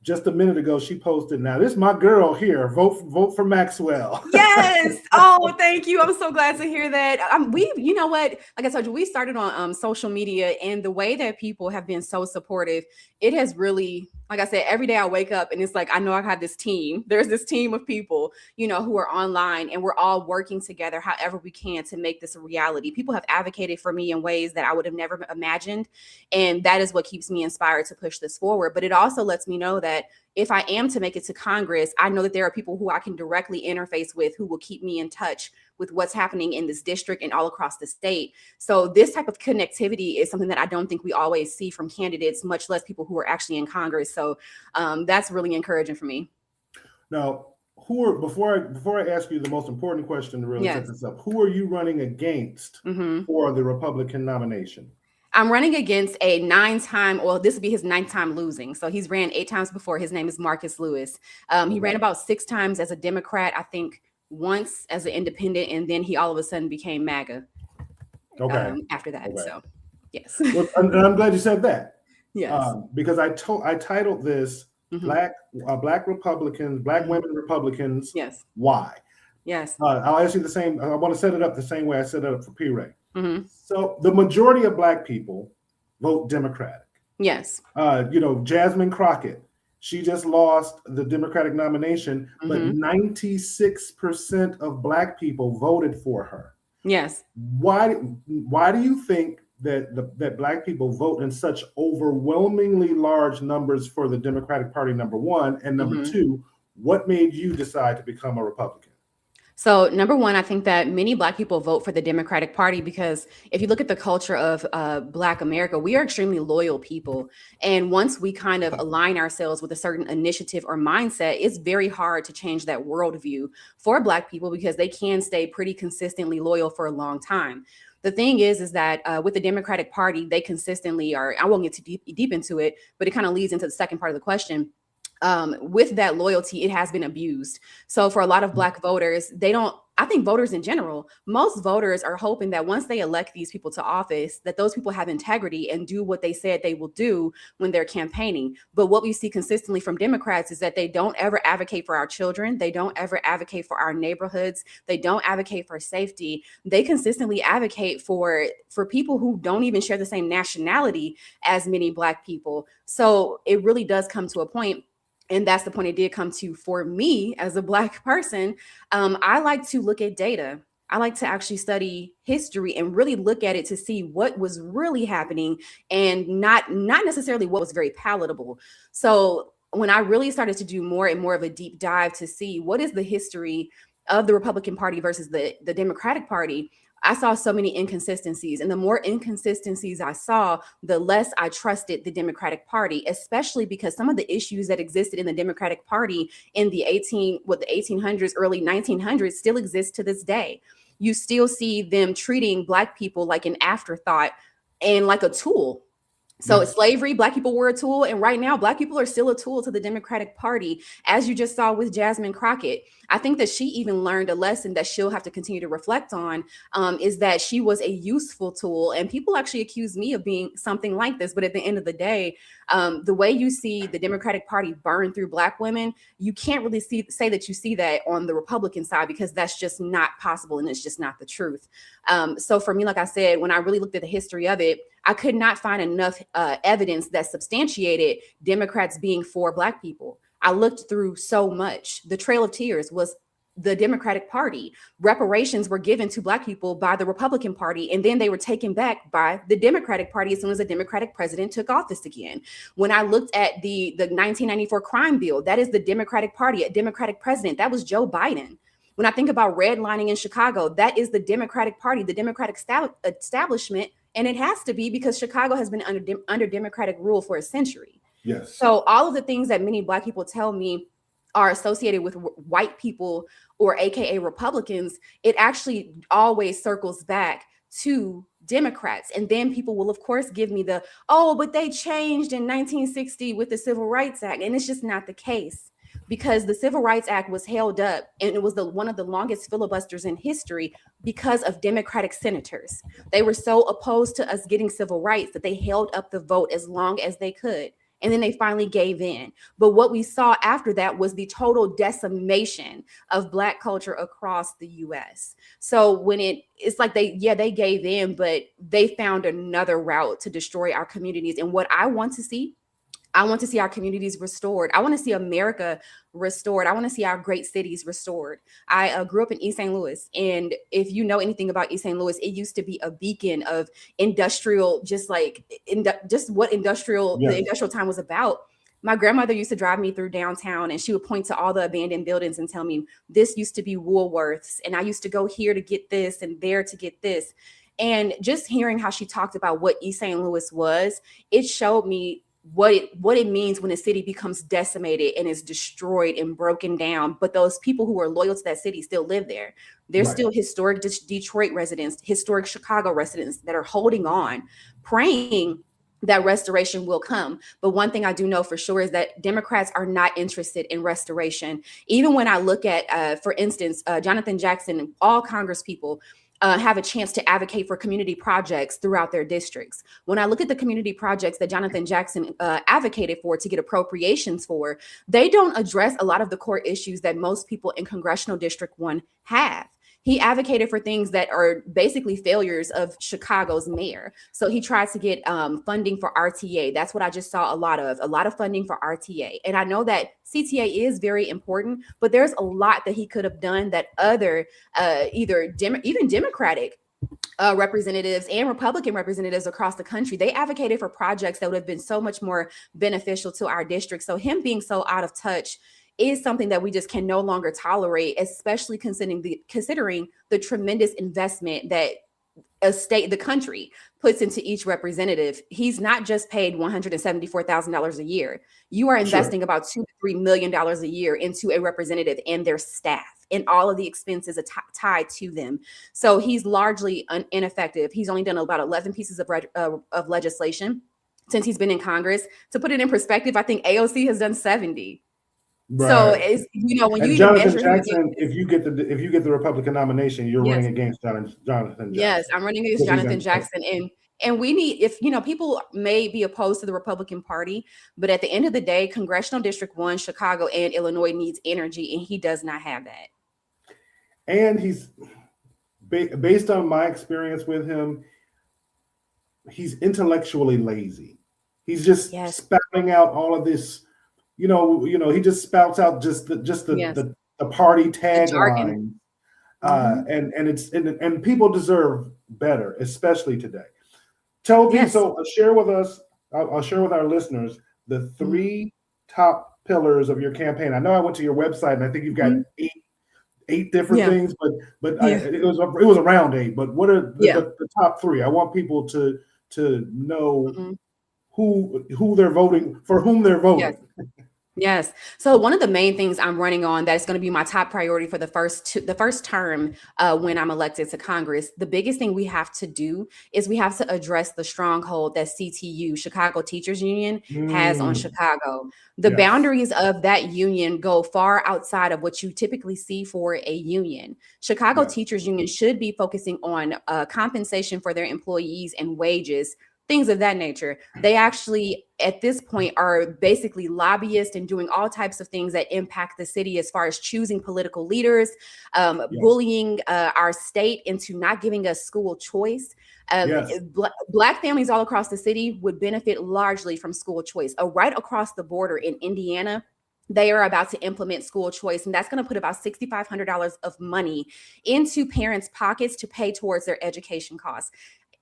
Just a minute ago, she posted, "Now this is my girl here. Vote for Maxwell." Yes. Oh, thank you. I'm so glad to hear that. You know what? Like I told you, we started on social media, and the way that people have been so supportive, it has really, like I said, every day I wake up and it's like, I know I have this team. There's this team of people, who are online, and we're all working together however we can to make this a reality. People have advocated for me in ways that I would have never imagined. And that is what keeps me inspired to push this forward. But it also lets me know that if I am to make it to Congress, I know that there are people who I can directly interface with who will keep me in touch with what's happening in this district and all across the state. So this type of connectivity is something that I don't think we always see from candidates, much less people who are actually in Congress. So that's really encouraging for me. Now, before I ask you the most important question to really set this up, who are you running against for the Republican nomination? I'm running against a 9-time, well, this would be his 9th time losing. So he's ran 8 times before. His name is Marcus Lewis. He ran about 6 times as a Democrat, I think once as an independent, and then he all of a sudden became MAGA after that. Okay. So, yes. Well, I'm glad you said that. Yes. Because I titled this Black Republicans, Black women Republicans. Yes. Why? Yes. I'll ask you the same. I want to set it up the same way I set it up for P. Ray. So the majority of Black people vote Democratic. Yes. Jasmine Crockett, she just lost the Democratic nomination, but 96% of Black people voted for her. Yes. Why do you think that Black people vote in such overwhelmingly large numbers for the Democratic Party, number one, and number two, what made you decide to become a Republican? So number one, I think that many Black people vote for the Democratic Party because if you look at the culture of Black America, we are extremely loyal people. And once we kind of align ourselves with a certain initiative or mindset, it's very hard to change that worldview for Black people because they can stay pretty consistently loyal for a long time. The thing is that with the Democratic Party, they consistently are, I won't get too deep into it, but it kind of leads into the second part of the question. With that loyalty, it has been abused. So for a lot of Black voters, I think voters in general, most voters are hoping that once they elect these people to office, that those people have integrity and do what they said they will do when they're campaigning. But what we see consistently from Democrats is that they don't ever advocate for our children. They don't ever advocate for our neighborhoods. They don't advocate for safety. They consistently advocate for people who don't even share the same nationality as many Black people. So it really does come to a point. And that's the point it did come to for me as a Black person. I like to look at data. I like to actually study history and really look at it to see what was really happening and not necessarily what was very palatable. So when I really started to do more and more of a deep dive to see what is the history of the Republican Party versus the Democratic Party, I saw so many inconsistencies, and the more inconsistencies I saw, the less I trusted the Democratic Party, especially because some of the issues that existed in the Democratic Party in the 1800s, early 1900s still exist to this day. You still see them treating Black people like an afterthought and like a tool. So Yes. slavery, Black people were a tool. And right now, Black people are still a tool to the Democratic Party, as you just saw with Jasmine Crockett. I think that she even learned a lesson that she'll have to continue to reflect on, is that she was a useful tool. And people actually accuse me of being something like this. But at the end of the day, the way you see the Democratic Party burn through Black women, you can't really say that you see that on the Republican side, because that's just not possible. And it's just not the truth. So for me, like I said, when I really looked at the history of it, I could not find enough evidence that substantiated Democrats being for Black people. I looked through so much. The Trail of Tears was the Democratic Party. Reparations were given to Black people by the Republican Party, and then they were taken back by the Democratic Party as soon as the Democratic president took office again. When I looked at the 1994 crime bill, that is the Democratic Party, a Democratic president. That was Joe Biden. When I think about redlining in Chicago, that is the Democratic Party, the Democratic establishment. And it has to be, because Chicago has been under Democratic rule for a century. Yes. So all of the things that many Black people tell me are associated with white people, or AKA Republicans, it actually always circles back to Democrats. And then people will, of course, give me the, oh, but they changed in 1960 with the Civil Rights Act. And it's just not the case. Because the Civil Rights Act was held up, and it was one of the longest filibusters in history because of Democratic senators. They were so opposed to us getting civil rights that they held up the vote as long as they could. And then they finally gave in. But what we saw after that was the total decimation of Black culture across the US. So when it's like they gave in, but they found another route to destroy our communities. And what I want to see our communities restored. I want to see America restored. I want to see our great cities restored. I grew up in East St. Louis. And if you know anything about East St. Louis, it used to be a beacon of industrial, just what industrial, Yes. the industrial time was about. My grandmother used to drive me through downtown, and she would point to all the abandoned buildings and tell me, this used to be Woolworths, and I used to go here to get this and there to get this. And just hearing how she talked about what East St. Louis was, it showed me what it means when a city becomes decimated and is destroyed and broken down. But those people who are loyal to that city still live there. There's Right. still historic Detroit residents, historic Chicago residents that are holding on, praying that restoration will come. But one thing I do know for sure is that Democrats are not interested in restoration. Even when I look at, for instance, Jonathan Jackson, all Congress people have a chance to advocate for community projects throughout their districts. When I look at the community projects that Jonathan Jackson advocated for to get appropriations for, they don't address a lot of the core issues that most people in Congressional District 1 have. He advocated for things that are basically failures of Chicago's mayor. So he tried to get funding for RTA. That's what I just saw a lot of funding for RTA. And I know that CTA is very important, but there's a lot that he could have done that other even Democratic representatives and Republican representatives across the country, they advocated for projects that would have been so much more beneficial to our district. So him being so out of touch is something that we just can no longer tolerate, especially considering the tremendous investment that the country puts into each representative. He's not just paid $174,000 a year. You are investing about $2 to $3 million a year into a representative and their staff, and all of the expenses tied to them. So he's largely ineffective. He's only done about 11 pieces of legislation since he's been in Congress. To put it in perspective, I think AOC has done 70. Right. So it's, when and you Jonathan Jackson, if you get the Republican nomination, you're Yes. running against Jonathan Jackson. Yes, I'm running against Jonathan Jackson, and we need, people may be opposed to the Republican Party, but at the end of the day, Congressional District 1, Chicago, and Illinois needs energy, and he does not have that. And he's based on my experience with him, he's intellectually lazy. He's just spouting out all of this. He just spouts out just the party tagline, and people deserve better, especially today. Tell people, so share with us. I'll share with our listeners the 3 top pillars of your campaign. I know I went to your website and I think you've got 8 different things, but it was around 8. But what are the top 3? I want people to know who they're voting for, whom they're voting. Yes. So one of the main things I'm running on that is going to be my top priority for the first term when I'm elected to Congress. The biggest thing we have to do is we have to address the stronghold that CTU, Chicago Teachers Union, has on Mm, Chicago. The yes. boundaries of that union go far outside of what you typically see for a union. Chicago Yes. Teachers Union should be focusing on compensation for their employees and wages, things of that nature. They actually, at this point, are basically lobbyists and doing all types of things that impact the city as far as choosing political leaders, Yes. bullying our state into not giving us school choice. Yes. Black families all across the city would benefit largely from school choice. Right across the border in Indiana, they are about to implement school choice, and that's going to put about $6,500 of money into parents' pockets to pay towards their education costs.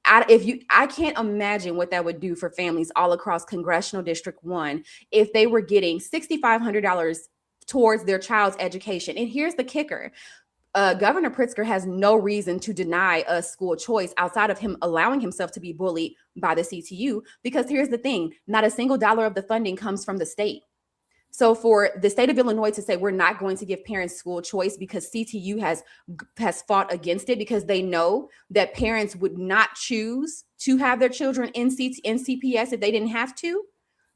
I can't imagine what that would do for families all across Congressional District 1 if they were getting $6,500 towards their child's education. And here's the kicker. Governor Pritzker has no reason to deny us school choice outside of him allowing himself to be bullied by the CTU, because here's the thing, not a single dollar of the funding comes from the state. So for the state of Illinois to say we're not going to give parents school choice because CTU has fought against it, because they know that parents would not choose to have their children in CPS if they didn't have to,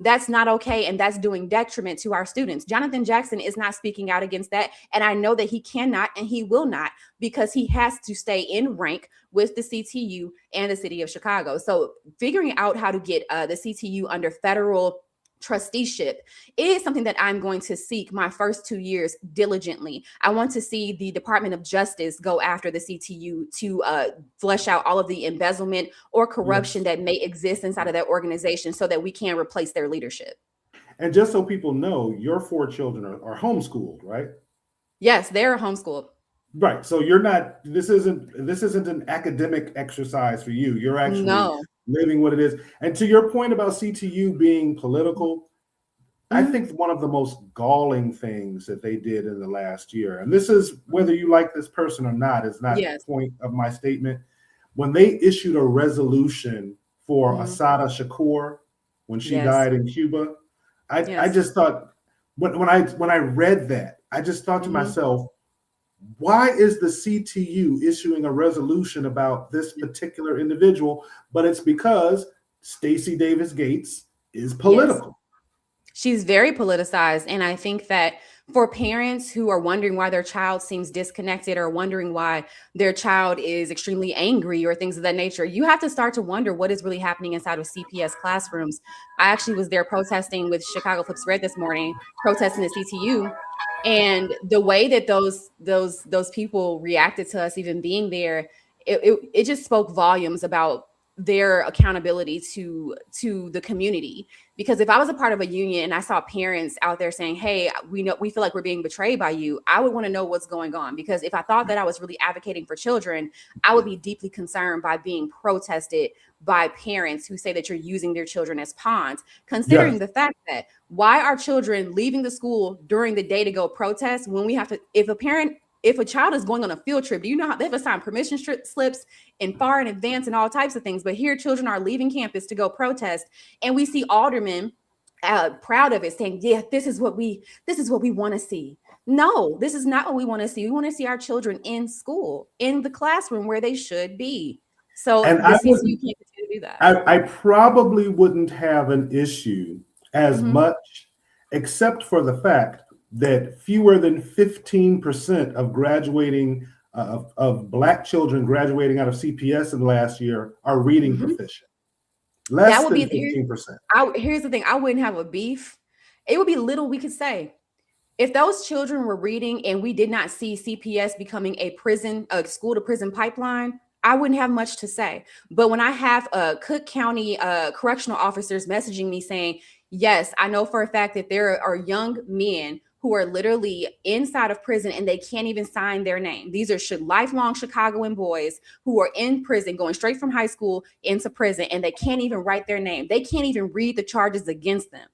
that's not okay. And that's doing detriment to our students. Jonathan Jackson is not speaking out against that. And I know that he cannot and he will not, because he has to stay in rank with the CTU and the city of Chicago. So figuring out how to get the CTU under federal trusteeship is something that I'm going to seek my first 2 years diligently. I want to see the Department of Justice go after the CTU to flesh out all of the embezzlement or corruption Yes. that may exist inside of that organization so that we can replace their leadership. And just so people know, your 4 children are homeschooled, right? Yes, they're homeschooled. Right. So you're not, this isn't an academic exercise for you. You're actually No. living what it is. And to your point about CTU being political, I Mhm. think one of the most galling things that they did in the last year, and this is whether you like this person or not, is not the Yes. point of my statement. When they issued a resolution for Mhm. Asada Shakur when she Yes. died in Cuba, I Yes. just thought when I read that, I just thought to Mhm. myself, why is the CTU issuing a resolution about this particular individual? But it's because Stacey Davis Gates is Yes. political. She's very politicized. And I think that for parents who are wondering why their child seems disconnected or wondering why their child is extremely angry or things of that nature, you have to start to wonder what is really happening inside of CPS classrooms. I actually was there protesting with Chicago Flips Red this morning, protesting the CTU. And the way that those people reacted to us even being there, it just spoke volumes about their accountability to the community. Because if I was a part of a union and I saw parents out there saying, hey, we feel like we're being betrayed by you, I would want to know what's going on. Because if I thought that I was really advocating for children, I would be deeply concerned by being protested by parents who say that you're using their children as pawns, considering Yes. the fact that why are children leaving the school during the day to go protest when we have to, if a child is going on a field trip, do you know how they have assigned permission slips and far in advance and all types of things? But here children are leaving campus to go protest. And we see aldermen proud of it, saying, yeah, this is what we want to see. No, this is not what we want to see. We want to see our children in school, in the classroom where they should be. So And the CCU can't continue to do that. I probably wouldn't have an issue as Mhm. much, except for the fact that fewer than 15% of graduating of Black children graduating out of CPS in the last year are reading Mhm. proficient. That Less would than be 15%. here's the thing. I wouldn't have a beef. It would be little we could say. If those children were reading and we did not see CPS becoming a school to prison pipeline, I wouldn't have much to say. But when I have Cook County correctional officers messaging me saying, yes, I know for a fact that there are young men who are literally inside of prison and they can't even sign their name. These are lifelong Chicagoan boys who are in prison, going straight from high school into prison, and they can't even write their name. They can't even read the charges against them.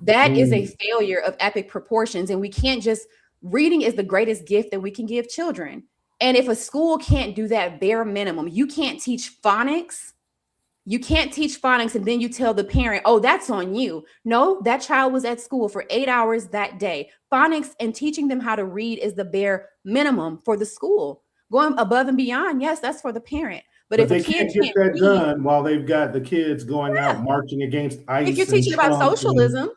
That is a failure of epic proportions. And we can't just, reading is the greatest gift that we can give children. And if a school can't do that bare minimum, you can't teach phonics, You can't teach phonics and then you tell the parent, oh, that's on you. No, that child was at school for 8 hours that day. Phonics and teaching them how to read is the bare minimum for the school. Going above and beyond, yes, that's for the parent. But if a they kid can't get can't that read, done while they've got the kids going out marching against ICE. if you're teaching about socialism,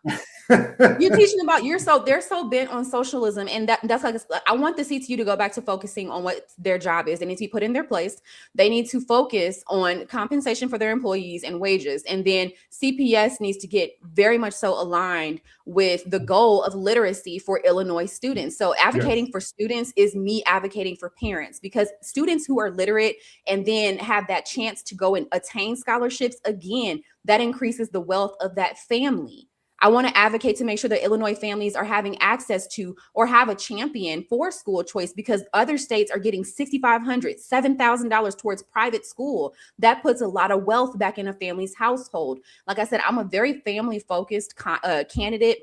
you're teaching about they're so bent on socialism, and that's like I want the CTU to go back to focusing on what their job is. They need to be put in their place. They need to focus on compensation for their employees and wages, and then CPS needs to get very much so aligned with the goal of literacy for Illinois students. So advocating for students is me advocating for parents, because students who are literate and then have that chance to go and attain scholarships, again, that increases the wealth of that family. I want to advocate to make sure that Illinois families are having access to or have a champion for school choice, because other states are getting $6,500, $7,000 towards private school. That puts a lot of wealth back in a family's household. Like I said, I'm a very family focused candidate.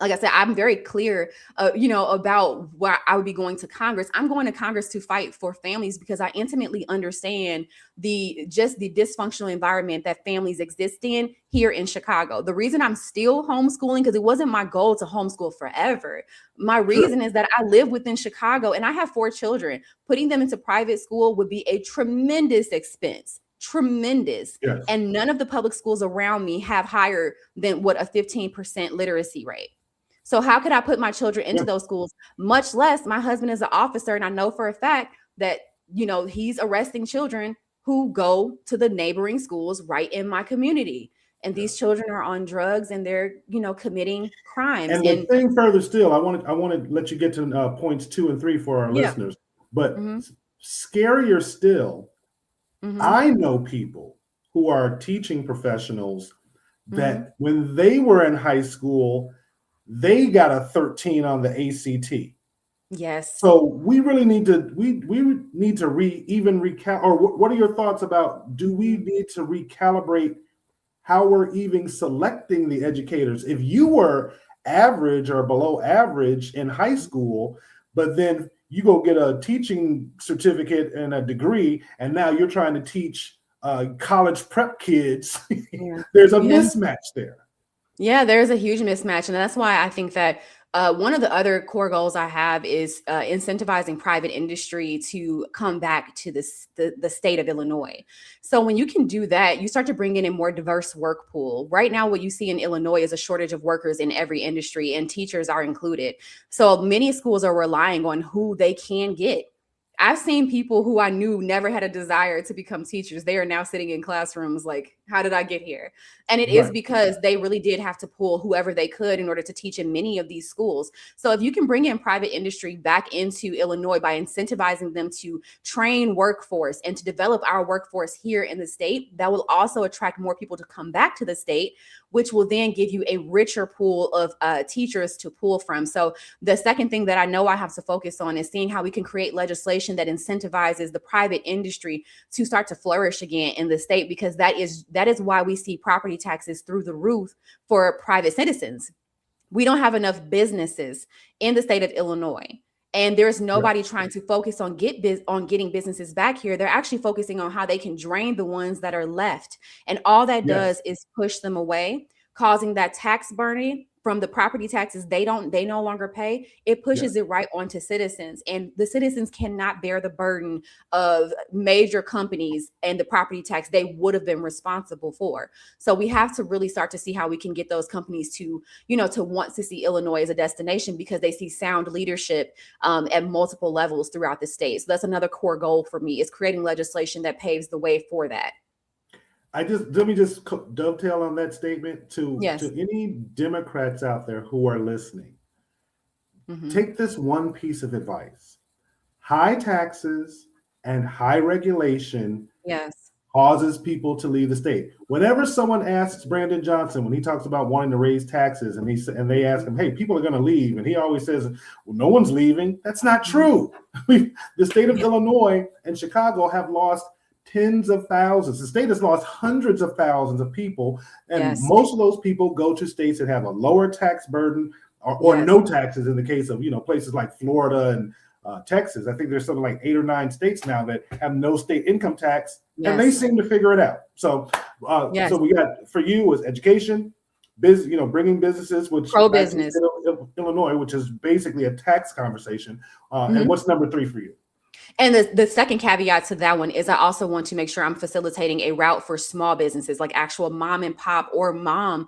Like I said, I'm very clear, about why I would be going to Congress. I'm going to Congress to fight for families because I intimately understand the dysfunctional environment that families exist in here in Chicago. The reason I'm still homeschooling, because it wasn't my goal to homeschool forever. My reason is that I live within Chicago and I have 4 children. Putting them into private school would be a tremendous expense. Tremendous. Yes. And none of the public schools around me have higher than what a 15% literacy rate. So how could I put my children into those schools? Much less, my husband is an officer, and I know for a fact that, he's arresting children who go to the neighboring schools right in my community. And these children are on drugs and they're, committing crimes. And the thing further still, I want to let you get to points 2 and 3 for our listeners. But scarier still, I know people who are teaching professionals that when they were in high school, they got a 13 on the ACT. Yes. So we really need to recalibrate. Or what are your thoughts about? Do we need to recalibrate how we're even selecting the educators? If you were average or below average in high school, but then you go get a teaching certificate and a degree, and now you're trying to teach college prep kids, there's a mismatch there. Yeah, there's a huge mismatch. And that's why I think that one of the other core goals I have is incentivizing private industry to come back to the state of Illinois. So when you can do that, you start to bring in a more diverse work pool. Right now, what you see in Illinois is a shortage of workers in every industry, and teachers are included. So many schools are relying on who they can get. I've seen people who I knew never had a desire to become teachers. They are now sitting in classrooms like, how did I get here? And it is because they really did have to pull whoever they could in order to teach in many of these schools. So if you can bring in private industry back into Illinois by incentivizing them to train workforce and to develop our workforce here in the state, that will also attract more people to come back to the state, which will then give you a richer pool of teachers to pull from. So the second thing that I know I have to focus on is seeing how we can create legislation that incentivizes the private industry to start to flourish again in the state, because that is why we see property taxes through the roof for private citizens. We don't have enough businesses in the state of Illinois, and there's nobody trying to focus on getting businesses back here. They're actually focusing on how they can drain the ones that are left, and all that does is push them away, causing that tax burning from the property taxes they no longer pay. It pushes it right onto citizens, and the citizens cannot bear the burden of major companies and the property tax they would have been responsible for. So we have to really start to see how we can get those companies to want to see Illinois as a destination, because they see sound leadership at multiple levels throughout the state. So that's another core goal for me, is creating legislation that paves the way for that. Let me just dovetail on that statement to any Democrats out there who are listening. Take this one piece of advice. High taxes and high regulation causes people to leave the state. Whenever someone asks Brandon Johnson, when he talks about wanting to raise taxes, and they ask him, hey, people are going to leave, and he always says, well, no one's leaving. That's not true. The state of Illinois and Chicago have lost tens of thousands. The state has lost hundreds of thousands of people, and most of those people go to states that have a lower tax burden or no taxes. In the case of places like Florida and Texas, I think there's something like 8 or 9 states now that have no state income tax and they seem to figure it out. So, so we got for you was education, business, bringing businesses, which pro-business, Illinois, which is basically a tax conversation. And what's number 3 for you? And the second caveat to that one is I also want to make sure I'm facilitating a route for small businesses, like actual mom and pop or mom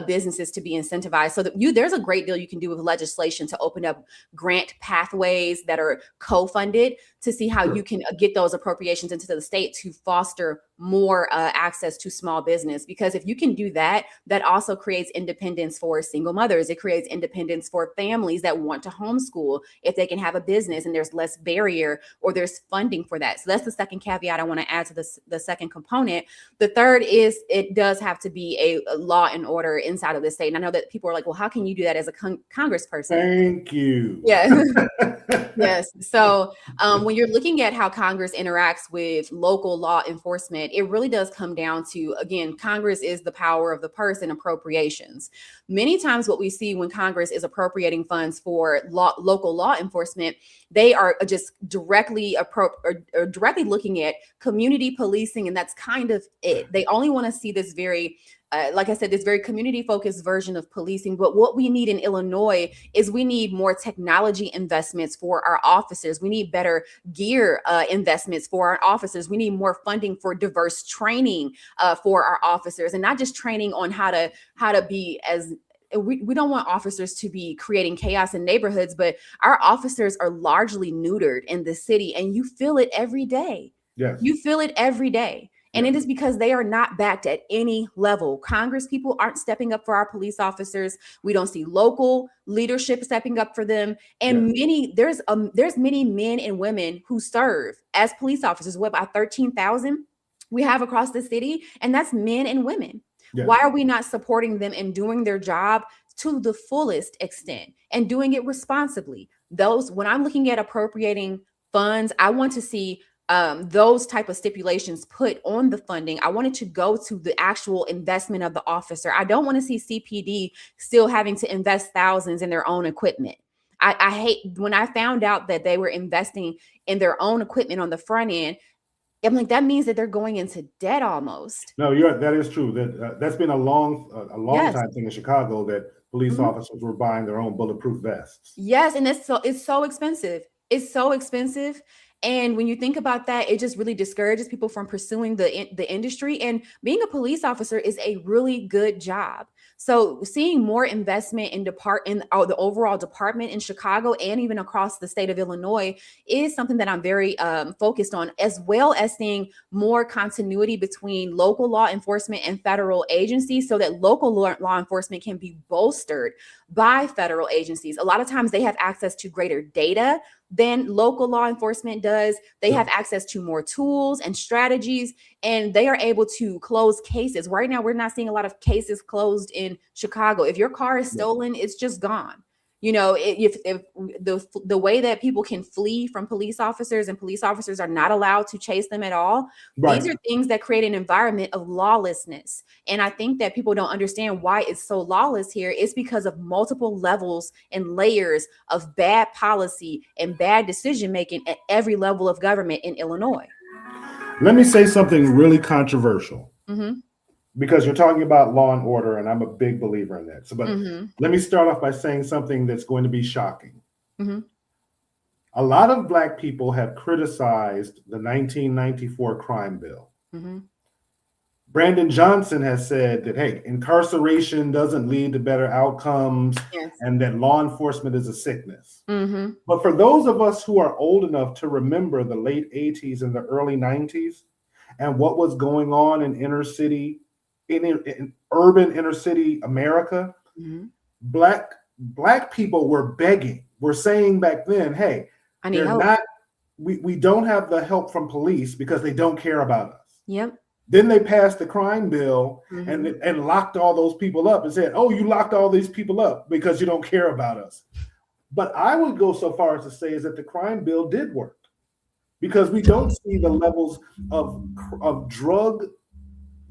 businesses to be incentivized. So that there's a great deal you can do with legislation to open up grant pathways that are co-funded to see how you can get those appropriations into the state to foster more access to small business. Because if you can do that, that also creates independence for single mothers. It creates independence for families that want to homeschool if they can have a business and there's less barrier or there's funding for that. So that's the second caveat I want to add to the second component. The third is it does have to be a law and order inside of the state. And I know that people are like, well, how can you do that as a congressperson? Thank you. Yeah. Yes. So when you're looking at how Congress interacts with local law enforcement, it really does come down to, again, Congress is the power of the purse and appropriations. Many times what we see when Congress is appropriating funds for local law enforcement, they are just directly looking at community policing, and that's kind of it. They only want to see this very like I said, this very community-focused version of policing. But what we need in Illinois is we need more technology investments for our officers. We need better gear investments for our officers. We need more funding for diverse training for our officers, and not just training on how to be as we don't want officers to be creating chaos in neighborhoods, but our officers are largely neutered in the city, and you feel it every day. Yes. You feel it every day. And it is because they are not backed at any level. Congress people aren't stepping up for our police officers. We don't see local leadership stepping up for them. And there's many men and women who serve as police officers. What about 13,000 we have across the city? And that's men and women. Yes. Why are we not supporting them and doing their job to the fullest extent and doing it responsibly? When I'm looking at appropriating funds, I want to see those type of stipulations put on the funding. I want it to go to the actual investment of the officer. I don't want to see CPD still having to invest thousands in their own equipment. I hate when I found out that they were investing in their own equipment on the front end. I'm like, that means that they're going into debt almost. No, that is true. That's been a long time thing in Chicago that police officers were buying their own bulletproof vests. Yes, and it's so expensive. It's so expensive. And when you think about that, it just really discourages people from pursuing the industry. And being a police officer is a really good job. So seeing more investment in the overall department in Chicago and even across the state of Illinois is something that I'm very focused on, as well as seeing more continuity between local law enforcement and federal agencies so that local law enforcement can be bolstered by federal agencies. A lot of times they have access to greater data than local law enforcement does. They have access to more tools and strategies, and they are able to close cases. Right now, we're not seeing a lot of cases closed in Chicago. If your car is stolen, it's just gone. You know, if the way that people can flee from police officers and police officers are not allowed to chase them at all, these are things that create an environment of lawlessness. And I think that people don't understand why it's so lawless here. It's because of multiple levels and layers of bad policy and bad decision making at every level of government in Illinois. Let me say something really controversial. Because you're talking about law and order, and I'm a big believer in that. So, but let me start off by saying something that's going to be shocking. A lot of Black people have criticized the 1994 crime bill. Brandon Johnson has said that, hey, incarceration doesn't lead to better outcomes, and that law enforcement is a sickness. But for those of us who are old enough to remember the late 80s and the early 90s and what was going on in inner city, in urban inner city America, black people were begging. We're saying back then, hey, we don't have the help from police because they don't care about us. Then they passed the crime bill and locked all those people up and said, oh, you locked all these people up because you don't care about us. But I would go so far as to say is that the crime bill did work, because we don't see the levels of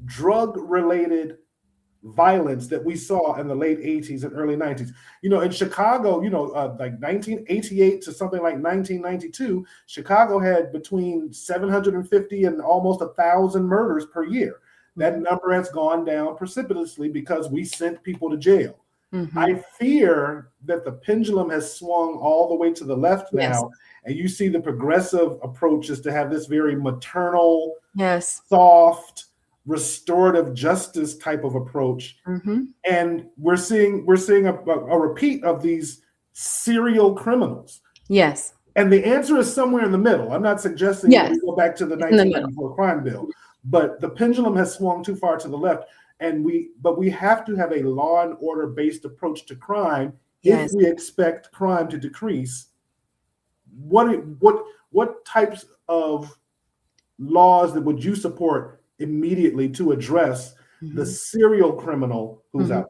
drug-related violence that we saw in the late 80s and early 90s. In Chicago, like 1988 to something like 1992, Chicago had between 750 and almost 1,000 murders per year. That number has gone down precipitously because we sent people to jail. I fear that the pendulum has swung all the way to the left now, and you see the progressive approach is to have this very maternal, soft, restorative justice type of approach. And we're seeing a repeat of these serial criminals. Yes. And the answer is somewhere in the middle. I'm not suggesting that we go back to the 1994 crime bill, but the pendulum has swung too far to the left. But we have to have a law and order based approach to crime if we expect crime to decrease. What types of laws that would you support immediately to address the serial criminal who's out there?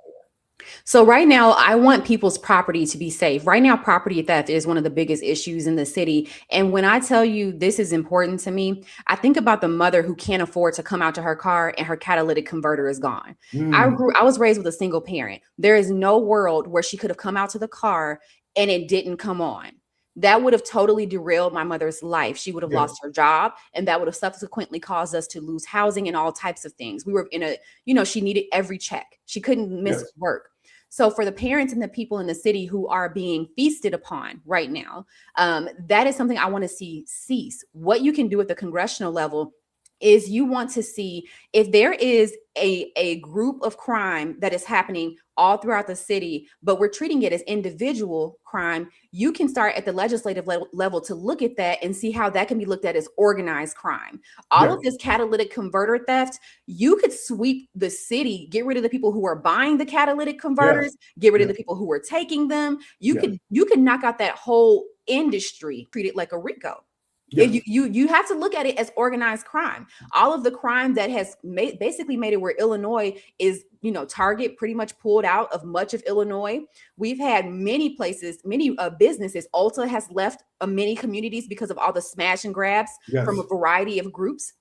So right now, I want people's property to be safe. Right now, property theft is one of the biggest issues in the city. And when I tell you this is important to me, I think about the mother who can't afford to come out to her car and her catalytic converter is gone. I was raised with a single parent. There is no world where she could have come out to the car and it didn't come on. That would have totally derailed my mother's life. She would have lost her job, and that would have subsequently caused us to lose housing and all types of things. We were in she needed every check. She couldn't miss work. So for the parents and the people in the city who are being feasted upon right now, that is something I want to see cease. What you can do at the congressional level is you want to see if there is a group of crime that is happening all throughout the city, but we're treating it as individual crime, you can start at the legislative level to look at that and see how that can be looked at as organized crime. All of this catalytic converter theft, you could sweep the city, get rid of the people who are buying the catalytic converters, get rid of the people who are taking them. You could knock out that whole industry, treat it like a RICO. You have to look at it as organized crime. All of the crime that has basically made it where Illinois is, Target pretty much pulled out of much of Illinois. We've had many places, many businesses. Ulta has left many communities because of all the smash and grabs from a variety of groups.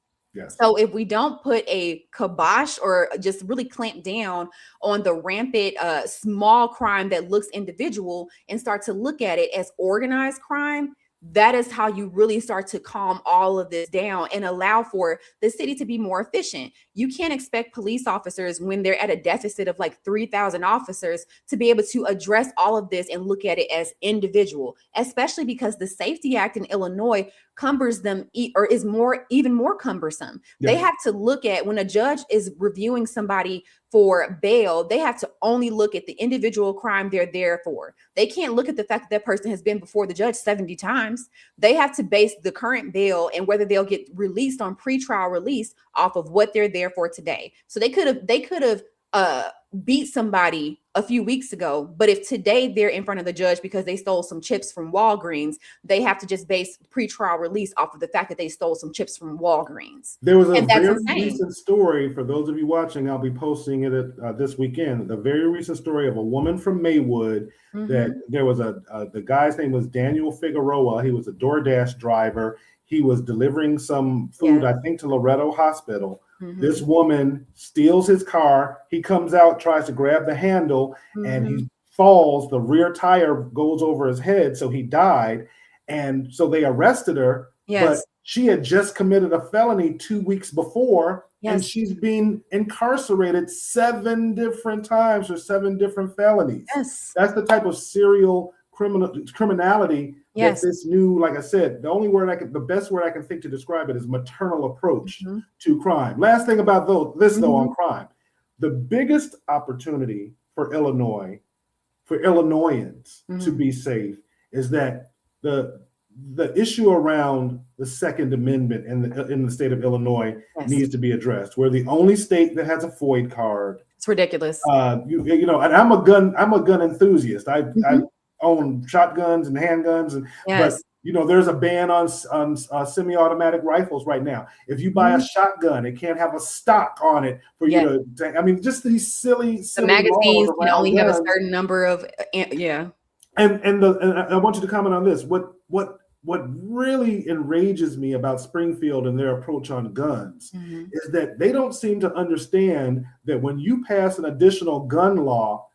So if we don't put a kibosh or just really clamp down on the rampant small crime that looks individual and start to look at it as organized crime, that is how you really start to calm all of this down and allow for the city to be more efficient. You can't expect police officers, when they're at a deficit of like 3,000 officers, to be able to address all of this and look at it as individual, especially because the Safety Act in Illinois cumbers them or is even more cumbersome. They have to look at, when a judge is reviewing somebody for bail, they have to only look at the individual crime they're there for. They can't look at the fact that that person has been before the judge 70 times. They have to base the current bail and whether they'll get released on pretrial release off of what they're there for today. So they could have beat somebody a few weeks ago, but if today they're in front of the judge because they stole some chips from Walgreens, they have to just base pretrial release off of the fact that they stole some chips from Walgreens. There was a very recent story, for those of you watching, I'll be posting it this weekend, the very recent story of a woman from Maywood that there was the guy's name was Daniel Figueroa. He was a DoorDash driver. He was delivering some food, I think, to Loretto Hospital. This woman steals his car. He comes out, tries to grab the handle, and he falls. The rear tire goes over his head, so he died. And so they arrested her, but she had just committed a felony 2 weeks before, and she's been incarcerated 7 different times for 7 different felonies. That's the type of serial criminality that this new, like I said, the best word I can think to describe it is maternal approach to crime. Last thing about this on crime, the biggest opportunity for Illinois, for Illinoisans to be safe, is that the issue around the Second Amendment in the state of Illinois needs to be addressed. We're the only state that has a FOID card. It's ridiculous. And I'm a gun enthusiast. I own shotguns and handguns, but there's a ban on semi-automatic rifles right now. If you buy a shotgun, it can't have a stock on it for you to. I mean, just these silly the magazines can only have a certain number of. And I want you to comment on this. What what really enrages me about Springfield and their approach on guns is that they don't seem to understand that when you pass an additional gun law,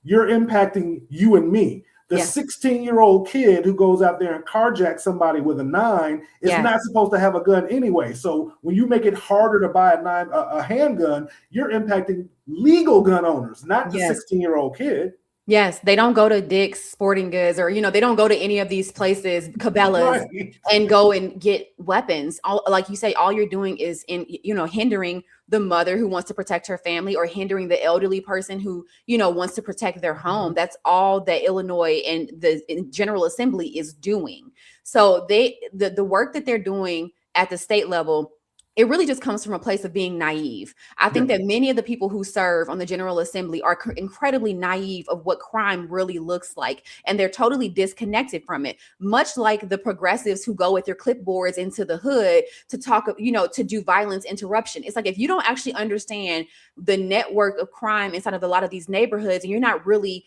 you're impacting you and me. The 16-year-old kid who goes out there and carjacks somebody with a 9 is not supposed to have a gun anyway. So when you make it harder to buy a handgun, you're impacting legal gun owners, not the 16-year-old kid. Yes, they don't go to Dick's Sporting Goods or, they don't go to any of these places, Cabela's, and go and get weapons. Like you say, all you're doing is hindering the mother who wants to protect her family, or hindering the elderly person who, wants to protect their home. That's all that Illinois and the General Assembly is doing. So the work that they're doing at the state level, it really just comes from a place of being naive. I think that many of the people who serve on the General Assembly are incredibly naive of what crime really looks like. And they're totally disconnected from it, much like the progressives who go with their clipboards into the hood to talk, to do violence interruption. It's like, if you don't actually understand the network of crime inside of a lot of these neighborhoods, and you're not really,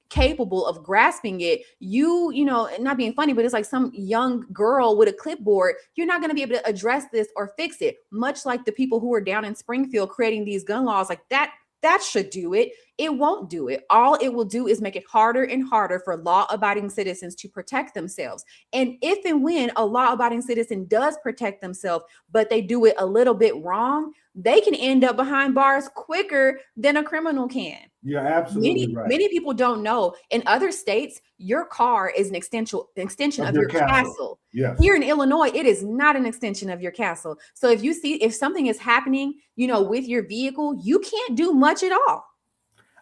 capable of grasping it, not being funny, but it's like some young girl with a clipboard, you're not going to be able to address this or fix it. Much like the people who are down in Springfield creating these gun laws, like that should do it. It won't do it. All it will do is make it harder and harder for law-abiding citizens to protect themselves. And if and when a law-abiding citizen does protect themselves, but they do it a little bit wrong, they can end up behind bars quicker than a criminal can. You're absolutely right. Many people don't know. In other states, your car is an extension of your castle. Yes. Here in Illinois, it is not an extension of your castle. So if something is happening, with your vehicle, you can't do much at all.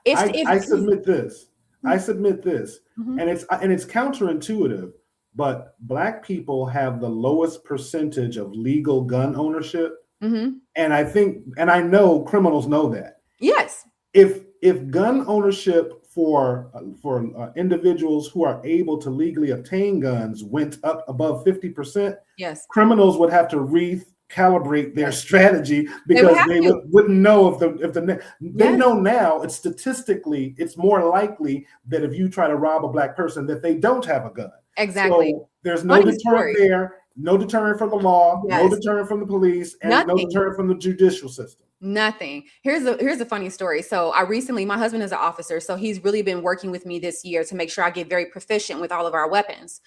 I submit this, and it's counterintuitive, but Black people have the lowest percentage of legal gun ownership. And I know criminals know that. Yes. If gun ownership for individuals who are able to legally obtain guns went up above 50%, yes, criminals would have to recalibrate their strategy, because they wouldn't know they know now it's statistically it's more likely that if you try to rob a Black person that they don't have a gun. Exactly. So there's no deterrent there. No deterrent from the law, no deterrent from the police, and no deterrent from the judicial system. Nothing. Here's a funny story. So my husband is an officer, so he's really been working with me this year to make sure I get very proficient with all of our weapons.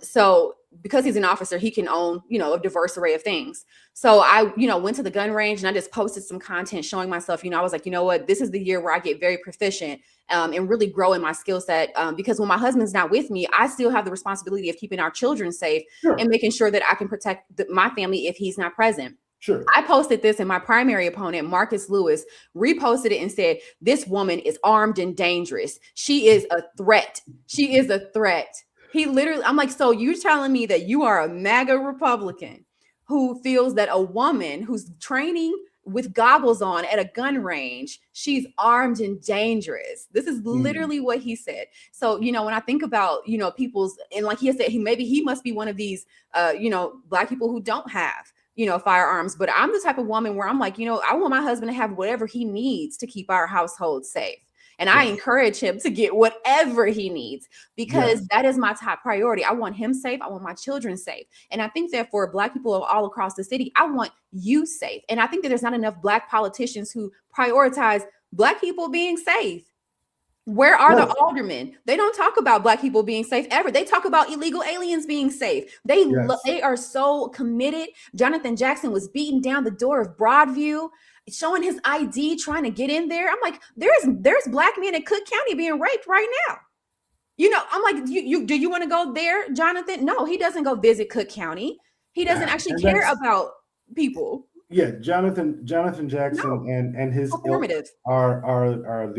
So because he's an officer, he can own, a diverse array of things. So I, went to the gun range and I just posted some content showing myself, I was like, you know what, this is the year where I get very proficient and really grow in my skill set. Because when my husband's not with me, I still have the responsibility of keeping our children safe and making sure that I can protect my family if he's not present. Sure. I posted this and my primary opponent, Marcus Lewis, reposted it and said, "This woman is armed and dangerous. She is a threat. She is a threat." He literally, I'm like, so you're telling me that you are a MAGA Republican who feels that a woman who's training with goggles on at a gun range, she's armed and dangerous. This is literally what he said. So, when I think about, people's, and like he said, he must be one of these, Black people who don't have, firearms. But I'm the type of woman where I'm like, I want my husband to have whatever he needs to keep our household safe. And I encourage him to get whatever he needs, because that is my top priority. I want him safe. I want my children safe. And I think that for Black people all across the city, I want you safe. And I think that there's not enough Black politicians who prioritize Black people being safe. Where are the aldermen? They don't talk about Black people being safe ever. They talk about illegal aliens being safe. They are so committed. Jonathan Jackson was beating down the door of Broadview, showing his ID, trying to get in there. I'm like, there's Black men in Cook County being raped right now. I'm like, do you want to go there, Jonathan? No, he doesn't go visit Cook County. He doesn't actually care about people. Yeah, Jonathan Jackson and his ilk are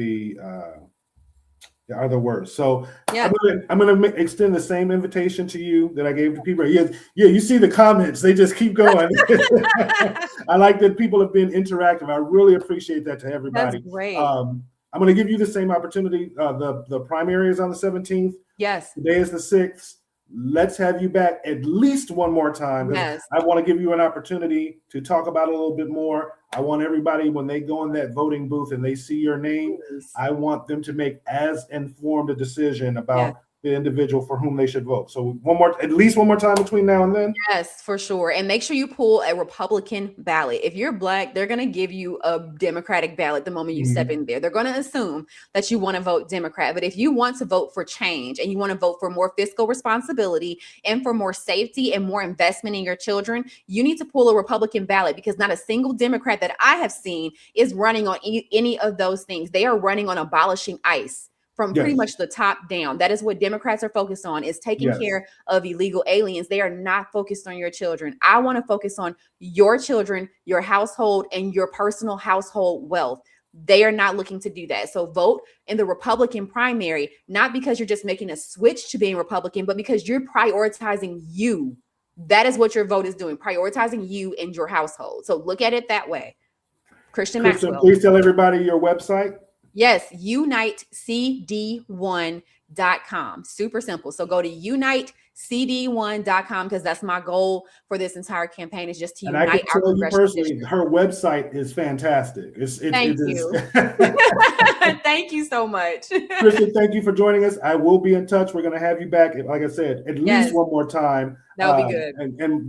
the worst. So I'm gonna extend the same invitation to you that I gave to people. Yeah, you see the comments; they just keep going. I like that people have been interactive. I really appreciate that to everybody. That's great. I'm going to give you the same opportunity. The primary is on the 17th. Yes. Today is the 6th. Let's have you back at least one more time. Yes. I want to give you an opportunity to talk about it a little bit more. I want everybody, when they go in that voting booth and they see your name, I want them to make as informed a decision about the individual for whom they should vote. So at least one more time between now and then. Yes, for sure. And make sure you pull a Republican ballot. If you're Black, they're going to give you a Democratic ballot the moment you step in there. They're going to assume that you want to vote Democrat. But if you want to vote for change and you want to vote for more fiscal responsibility and for more safety and more investment in your children, you need to pull a Republican ballot, because not a single Democrat that I have seen is running on any of those things. They are running on abolishing ICE. From pretty much the top down. That is what Democrats are focused on, is taking care of illegal aliens. They are not focused on your children. I want to focus on your children, your household, and your personal household wealth. They are not looking to do that. So vote in the Republican primary, not because you're just making a switch to being Republican, but because you're prioritizing you. That is what your vote is doing, prioritizing you and your household. So look at it that way. Christian Maxwell. Please tell everybody your website. Yes, unitecd1.com. Super simple. So go to unitecd1.com, because that's my goal for this entire campaign, is just to unite our Congressional District. Her website is fantastic. Thank you. Thank you so much. Christian, thank you for joining us. I will be in touch. We're going to have you back, like I said, at least one more time. That would be good.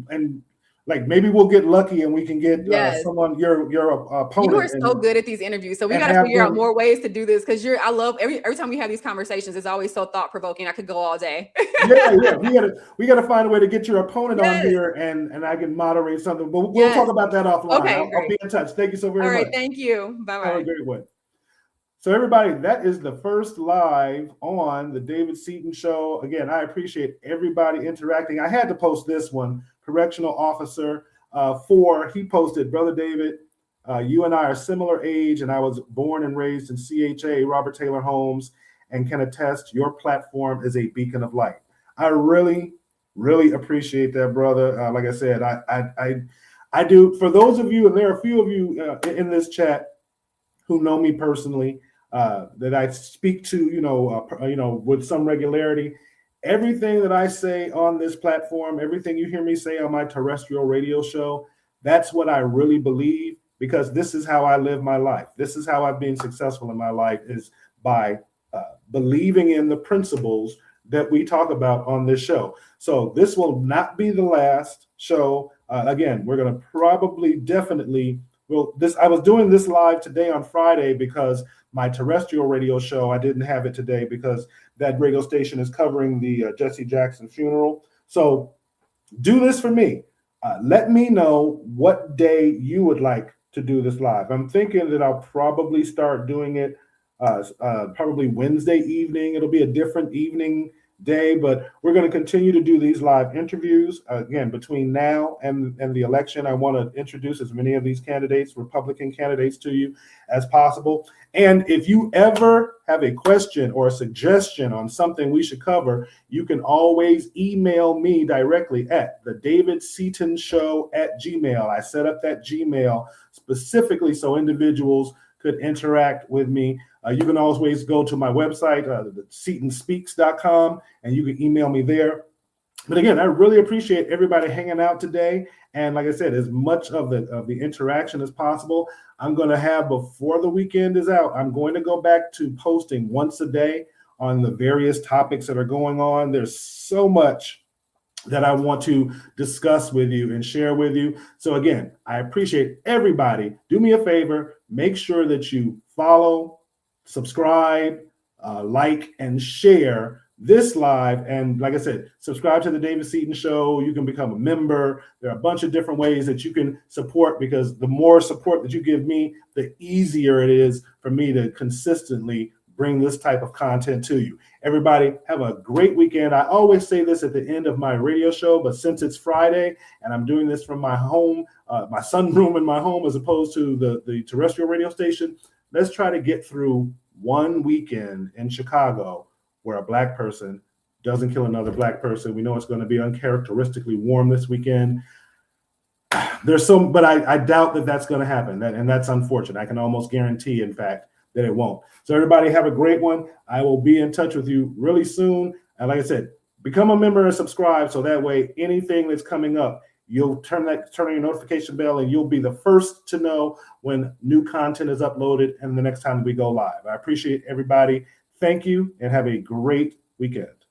And like, maybe we'll get lucky and we can get someone, your opponent. You are so good at these interviews, so we got to figure out more ways to do this, because I love every time we have these conversations. It's always so thought provoking. I could go all day. We gotta find a way to get your opponent on here, and I can moderate something. But we'll talk about that offline. Okay, I'll be in touch. Thank you so very much. All right, thank you. Bye bye. Have a great one. So everybody, that is the first live on the David Seaton Show. Again, I appreciate everybody interacting. I had to post this one. Correctional Officer 4, he posted, "Brother David, you and I are similar age, and I was born and raised in CHA, Robert Taylor Homes, and can attest your platform is a beacon of light." I really, really appreciate that, brother. Like I said, I do. For those of you, and there are a few of you in this chat who know me personally, that I speak to, with some regularity. Everything that I say on this platform, everything you hear me say on my terrestrial radio show, that's what I really believe, because this is how I live my life. This is how I've been successful in my life, is by believing in the principles that we talk about on this show. So this will not be the last show. Again, we're going to definitely, I was doing this live today on Friday because my terrestrial radio show, I didn't have it today because that radio station is covering the Jesse Jackson funeral. So do this for me. Let me know what day you would like to do this live. I'm thinking that I'll probably start doing it probably Wednesday evening. It'll be a different evening day, but we're going to continue to do these live interviews. Again, between now and the election, I want to introduce as many of these candidates, Republican candidates, to you as possible. And if you ever have a question or a suggestion on something we should cover, you can always email me directly at the David Seaton Show at Gmail. I set up that Gmail specifically so individuals could interact with me. You can always go to my website, SeatonSpeaks.com, and you can email me there. But again, I really appreciate everybody hanging out today. And like I said, as much of the interaction as possible, I'm going to have before the weekend is out. I'm going to go back to posting once a day on the various topics that are going on. There's so much that I want to discuss with you and share with you. So again, I appreciate everybody. Do me a favor, make sure that you follow, subscribe, like, and share this live. And like I said, subscribe to the David Seaton Show. You can become a member. There are a bunch of different ways that you can support, because the more support that you give me, the easier it is for me to consistently bring this type of content to you. Everybody have a great weekend. I always say this at the end of my radio show, but since it's Friday and I'm doing this from my home, my sunroom in my home, as opposed to the terrestrial radio station, let's try to get through one weekend in Chicago where a Black person doesn't kill another Black person. We know it's going to be uncharacteristically warm this weekend. But I doubt that that's going to happen. And that's unfortunate. I can almost guarantee, in fact, that it won't. So everybody have a great one. I will be in touch with you really soon. And like I said, become a member and subscribe, so that way anything that's coming up, you'll turn on your notification bell and you'll be the first to know when new content is uploaded and the next time we go live. I appreciate everybody. Thank you and have a great weekend.